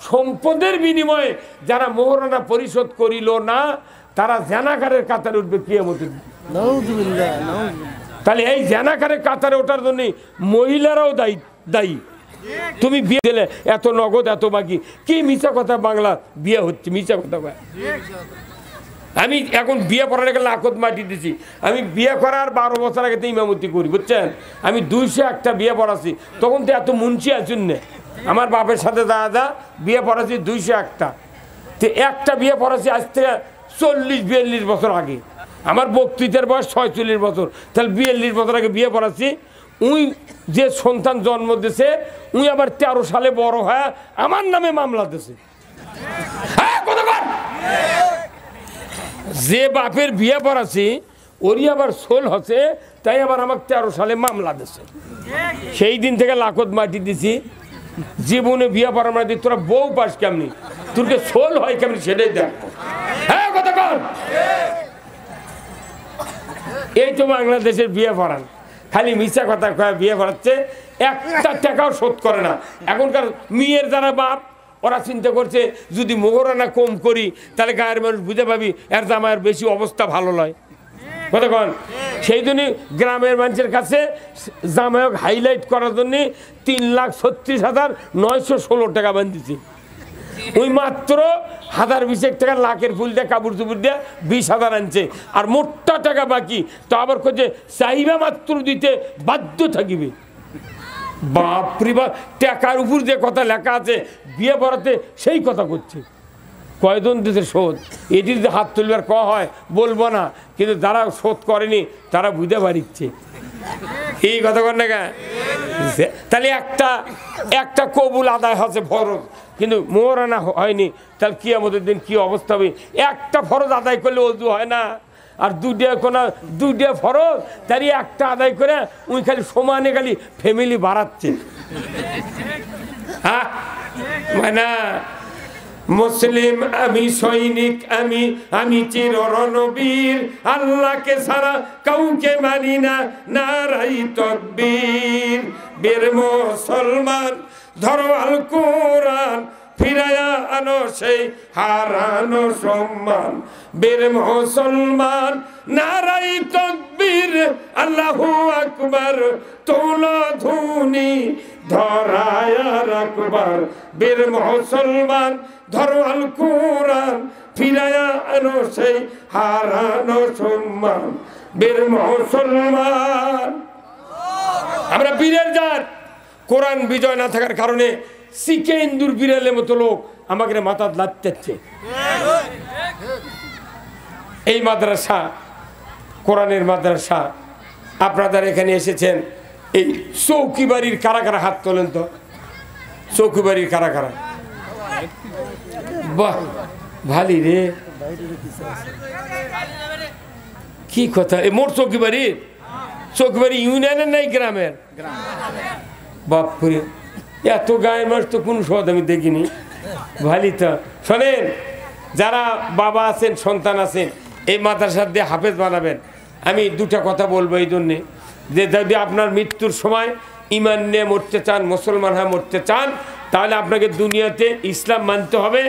সম্পদের বিনিময়ে যারা মোহরানা পরিশোধ করিল না, তারা জানাকারের কাতারে উঠবে কিয়ামতের দিন। তাহলে এই জানাকারের কাতারে ওঠার জন্য মহিলারাও দায়ী। তুমি বিয়ে দিলে এত নগদ এত বাকি, কি মিছা কথা, বাংলা বিয়ে হচ্ছে মিছা কথা। আমি এখন বিয়ে করার আগে লাখত মাটি দিছি, আমি বিয়ে করার 12 বছর আগে তো ইমামতি করি, বুঝছেন? আমি 201টা বিয়ে পড়াছি, তখন তো এত মুন্সি আছেন না, আমার বাপের সাথে দাদা বিয়ে পড়াছি 201টা, তো একটা বিয়ে পড়াছি আজ থেকে 40-42 বছর আগে। আমার বক্তৃতার বয়স 46 বছর, তাহলে 42 বছর আগে বিয়ে পড়াছি। উই যে সন্তান জন্ম দিয়েছে উই আবার 13 সালে বড় হয় আমার নামে মামলা দিয়েছে। যে বাপের বিয়ে পড়াছি ওরই আবার সোল হচ্ছে, তাই আবার আমাকে 13 সালে মামলা দিয়েছে। সেই দিন থেকে লাখত মাটি দিছি, জীবনে বিয়ে পড়া মাটি তোরা বউ পাস কেমনি, তোরকে সোল হয় কেমনি সেটাই দেখ। হ্যাঁ কতক্ষণ? এই তো বাংলাদেশের বিয়ে পড়ান, খালি মিথ্যা কথা কয়ে বিয়ে পড়াচ্ছে, 1 টাকাও শোধ করে না। এখনকার মেয়ের যারা বাপ ওরা চিন্তা করছে যদি মোহরানা কম করি তাহলে গায়ের মানুষ বুঝে পাবি এর জামাইয়ের বেশি অবস্থা ভালো নয়। কতক্ষণ? সেই জন্যই গ্রামের মানুষের কাছে জামাইক হাইলাইট করার জন্যে 3,36,916 টাকা বান্ধিছি। ওই মাত্র 1,020 টাকা লাখের ফুল দিয়ে কাপড় চুপুর দিয়ে 20,000 আনছে, আর মোটা টাকা বাকি, তো আবার করছে চাইবা মাত্র দিতে বাধ্য থাকিবে। বাপরে বাপ, টাকার উপর যে কথা লেখা আছে বিয়ে পড়াতে সেই কথা করছে। কয়জন দিতে শোধ, এটি যদি হাত তুলবার ক হয় বলবো না, কিন্তু যারা শোধ করেনি তারা বুঝতে পারিচ্ছে এই কথা কর না। তাহলে একটা কবুল আদায় হচ্ছে ফরজ, কিন্তু মোহরানা হয়নি, তাহলে কিয়ামতের দিন কি অবস্থা হবে? একটা ফরজ আদায় করলে অজু হয় না, আর দুইটা ফরজ তারই একটা আদায় করে উনি খালি সমানে খালি ফ্যামিলি বাড়াচ্ছে। হ্যাঁ মানে মুসলিম আমি, সৈনিক আমি চির রণবীর, আল্লাহকে ছাড়া কাউকে মানি না, নারাই তাকবীর। বীর মুসলমান ধরো আল কোরআন, ফিরায়া আনো সেই হারানো সম্মান। বীর মুসলমান নারাই তাকবীর, আল্লাহু আকবার, তোলা ধুনি ধরায়া রাখবার। বীর মুসলমান ধরো আল কোরআন, ফিরায়া আনো সেই হারানো সম্মান। বীর মুসলমান আমরা বীরের জাত। কোরআন বিজয় না থাকার কারণে শিখে ইন্দুর বিড়ালের মতো লোক আমাকে মাথা লাগতেছে। এই মাদ্রাসা কোরআনের মাদ্রাসা, আপনাদের এখানে এসেছেন, এই চৌকিবাড়ির কারা কারা হাত তোলেন তো? চৌকিবাড়ির কারা কারা? বাহ ভালি রে, কি কথা! এই মোট চৌকিবাড়ি ইউনিয়নের নাই গ্রামের? বাপরে, এত গায়ের মানুষ তো কোনো সদ আমি দেখিনি। ভালি তো। শোনেন, যারা বাবা আছেন, সন্তান আছেন, এই মাদ্রাসা দিয়ে হাফেজ বানাবেন। আমি দুটা কথা বলবো এই জন্যে যে যদি আপনার মৃত্যুর সময় ইমান নিয়ে মরতে চান, মুসলমান হয়ে মরতে চান, তাহলে আপনাকে দুনিয়াতে ইসলাম মানতে হবে,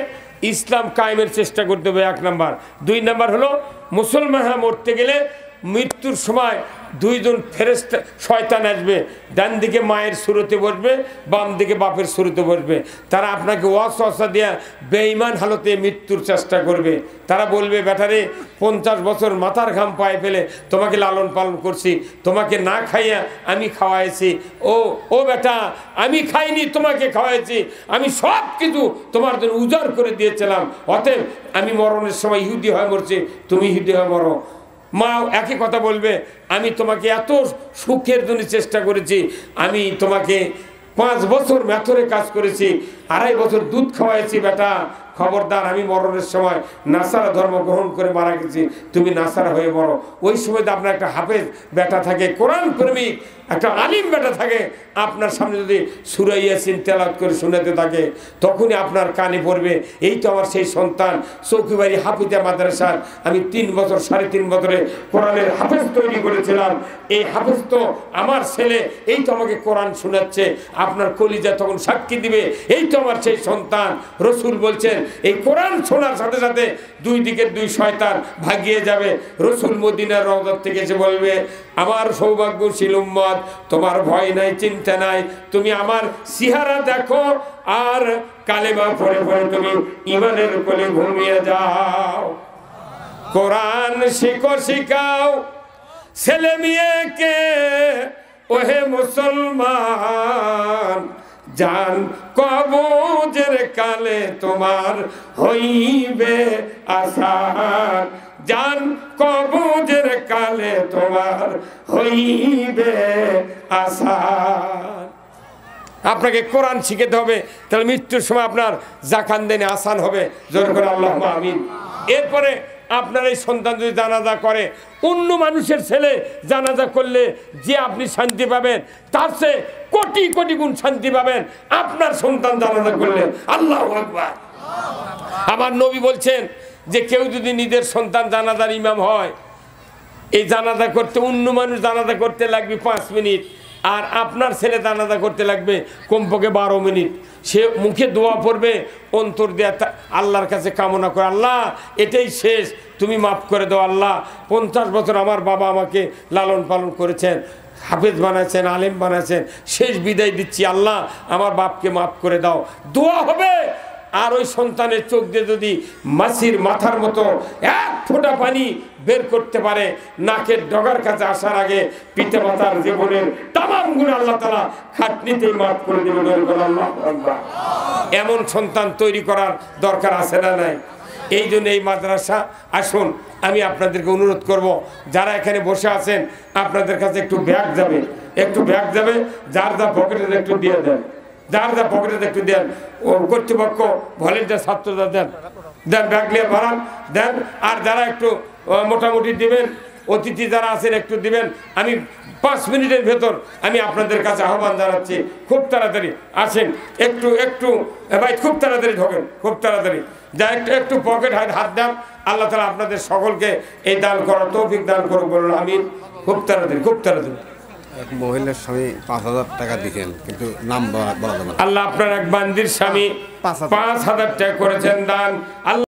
ইসলাম কায়েমের চেষ্টা করতে হবে, 1 নাম্বার। 2 নাম্বার হলো মুসলমান হয়ে মরতে গেলে মৃত্যুর সময় 2 জন ফেরেশতা শয়তান আসবে, ডান দিকে মায়ের সুরতে বসবে, বাম দিকে বাপের সুরতে বসবে। তারা আপনাকে ওয়াসওয়াসা দিয়ে বেঈমান হালতে মৃত্যুর চেষ্টা করবে। তারা বলবে, বেটারে 50 বছর মাথার ঘাম পায়ে ফেলে তোমাকে লালন পালন করছি, তোমাকে না খাইয়া আমি খাওয়াইছি, ও বেটা আমি খাইনি, তোমাকে খাওয়াইছি, আমি সব কিছু তোমার জন্য উজাড় করে দিয়েছিলাম, অতএব আমি মরণের সময় ইহুদি হয়ে মরছি, তুমি ইহুদি হয়ে মরো। মা একই কথা বলবে, আমি তোমাকে এত সুখের জন্য চেষ্টা করেছি, আমি তোমাকে 5 বছর মেথরে কাজ করেছি, 2.5 বছর দুধ খাওয়াইছি, বেটা খবরদার, আমি মরণের সময় নাসারা ধর্ম গ্রহণ করে মারা গেছি, তুমি নাসারা হয়ে মরো। ওই সময় আপনার একটা হাফেজ বেটা থাকে, কোরআন প্রেমিক একটা আলিম বেটা থাকে, আপনার সামনে যদি সূরা ইয়াসিন তেলাওয়াত করে শোনাতে থাকে, তখনই আপনার কানে পড়বে, এই তো আমার সেই সন্তান। চৌকিবাড়ি হাফিজা মাদ্রাসার আমি 3 বছর 3.5 বছরে কোরআনের হাফেজ তৈরি করেছিলাম, এই হাফেজ তো আমার ছেলে, এই তো আমাকে কোরআন শোনাচ্ছে। আপনার কলিজা তখন সাক্ষী দিবে, এই তো আমার সেই সন্তান। রসুল বলছেন, এই কোরআন শোনার সাথে সাথে 2 দিকের 2 শয়তান ভাগিয়ে যাবে। রসুল মদিনার রওজা থেকে এসে বলবে, আমার সৌভাগ্যশীল উম্মত, তোমার ভয় নাই, চিন্তা নাই, তুমি আমার চেহারা দেখো আর কালেমা পড়ে পড়ে তুমি ইমানের কোলে ঘুমিয়ে যাও। কোরআন শিখাও ছেলে মেয়েকে, ওহে মুসলমান, জান কবজের কালে তোমার হইবে আসান, জান কবজের কালে তোমার হইবে আসান। আপনাকে কোরআন শিখাতে হবে, তাহলে মৃত্যুর সময় আপনার জাকান্দেনে আসান হবে। জোর করে আল্লাহুম্মা আমিন। এরপরে আপনার এই সন্তান যদি জানাজা করে, অন্য মানুষের ছেলে জানাজা করলে যে আপনি শান্তি পাবেন, তার চেয়ে কোটি কোটি গুণ শান্তি পাবেন আপনার সন্তান জানাজা করলে। আল্লাহু আকবার। আমার নবী বলছেন যে কেউ যদি নিজের সন্তান জানাজার ইমাম হয়, এই জানাজা করতে অন্য মানুষ জানাজা করতে লাগবে 5 মিনিট, আর আপনার ছেলে জানাজা করতে লাগবে কমপক্ষে 12 মিনিট। সে মুখে দোয়া পড়বে, অন্তর দিয়ে আল্লাহর কাছে কামনা করে, আল্লাহ এটাই শেষ, তুমি মাফ করে দাও। আল্লাহ 50 বছর আমার বাবা আমাকে লালন পালন করেছেন, হাফেজ বানাইছেন, আলেম বানাইছেন, শেষ বিদায় দিচ্ছি, আল্লাহ আমার বাপকে মাফ করে দাও। দোয়া হবে। আর ওই সন্তানের চোখ দিয়ে যদি মাছির মাথার মতো 1 ফোঁটা পানি বের করতে পারে, নাকের ডগার কাছে আসার আগে পিতা মাতার জীবনের তামাম গুণ আল্লাহ তাআলা খাটনিতেই মাফ করে দেবেন। আল্লাহু আকবার। এমন সন্তান তৈরি করার দরকার আছে না নাই? এই জন্য এই মাদ্রাসা, আসুন আমি আপনাদেরকে অনুরোধ করব, যারা এখানে বসে আছেন আপনাদের কাছে একটু ব্যাগ যাবে, যার যা পকেটে একটু দিয়ে দেন, যার যা পকেটে একটু দেন, ও কর্তৃপক্ষ ভলেন্টিয়ার ছাত্ররা দেন, ব্যাগ নিয়ে বাড়ান দেন। আর যারা একটু মোটামুটি দিবেন, অতিথি যারা আছেন একটু দিবেন। আমি 5 মিনিটের ভেতর আমি আপনাদের কাছে আহ্বান জানাচ্ছি, খুব তাড়াতাড়ি আসেন, একটু একটু ভাই খুব তাড়াতাড়ি ঢোকেন, খুব তাড়াতাড়ি যা একটু একটু পকেট হাত দেন। আল্লাহ তাআলা আপনাদের সকলকে এই দান করার তৌফিক দান করুন, বলুন আমিন। খুব তাড়াতাড়ি, খুব তাড়াতাড়ি। এক মহিলার স্বামী 5,000 টাকা দিয়েছেন, কিন্তু নাম বলা যাবে না। আল্লাহ আপনার এক বান্দির স্বামী 5,000 টাকা করেছেন দান। আল্লাহ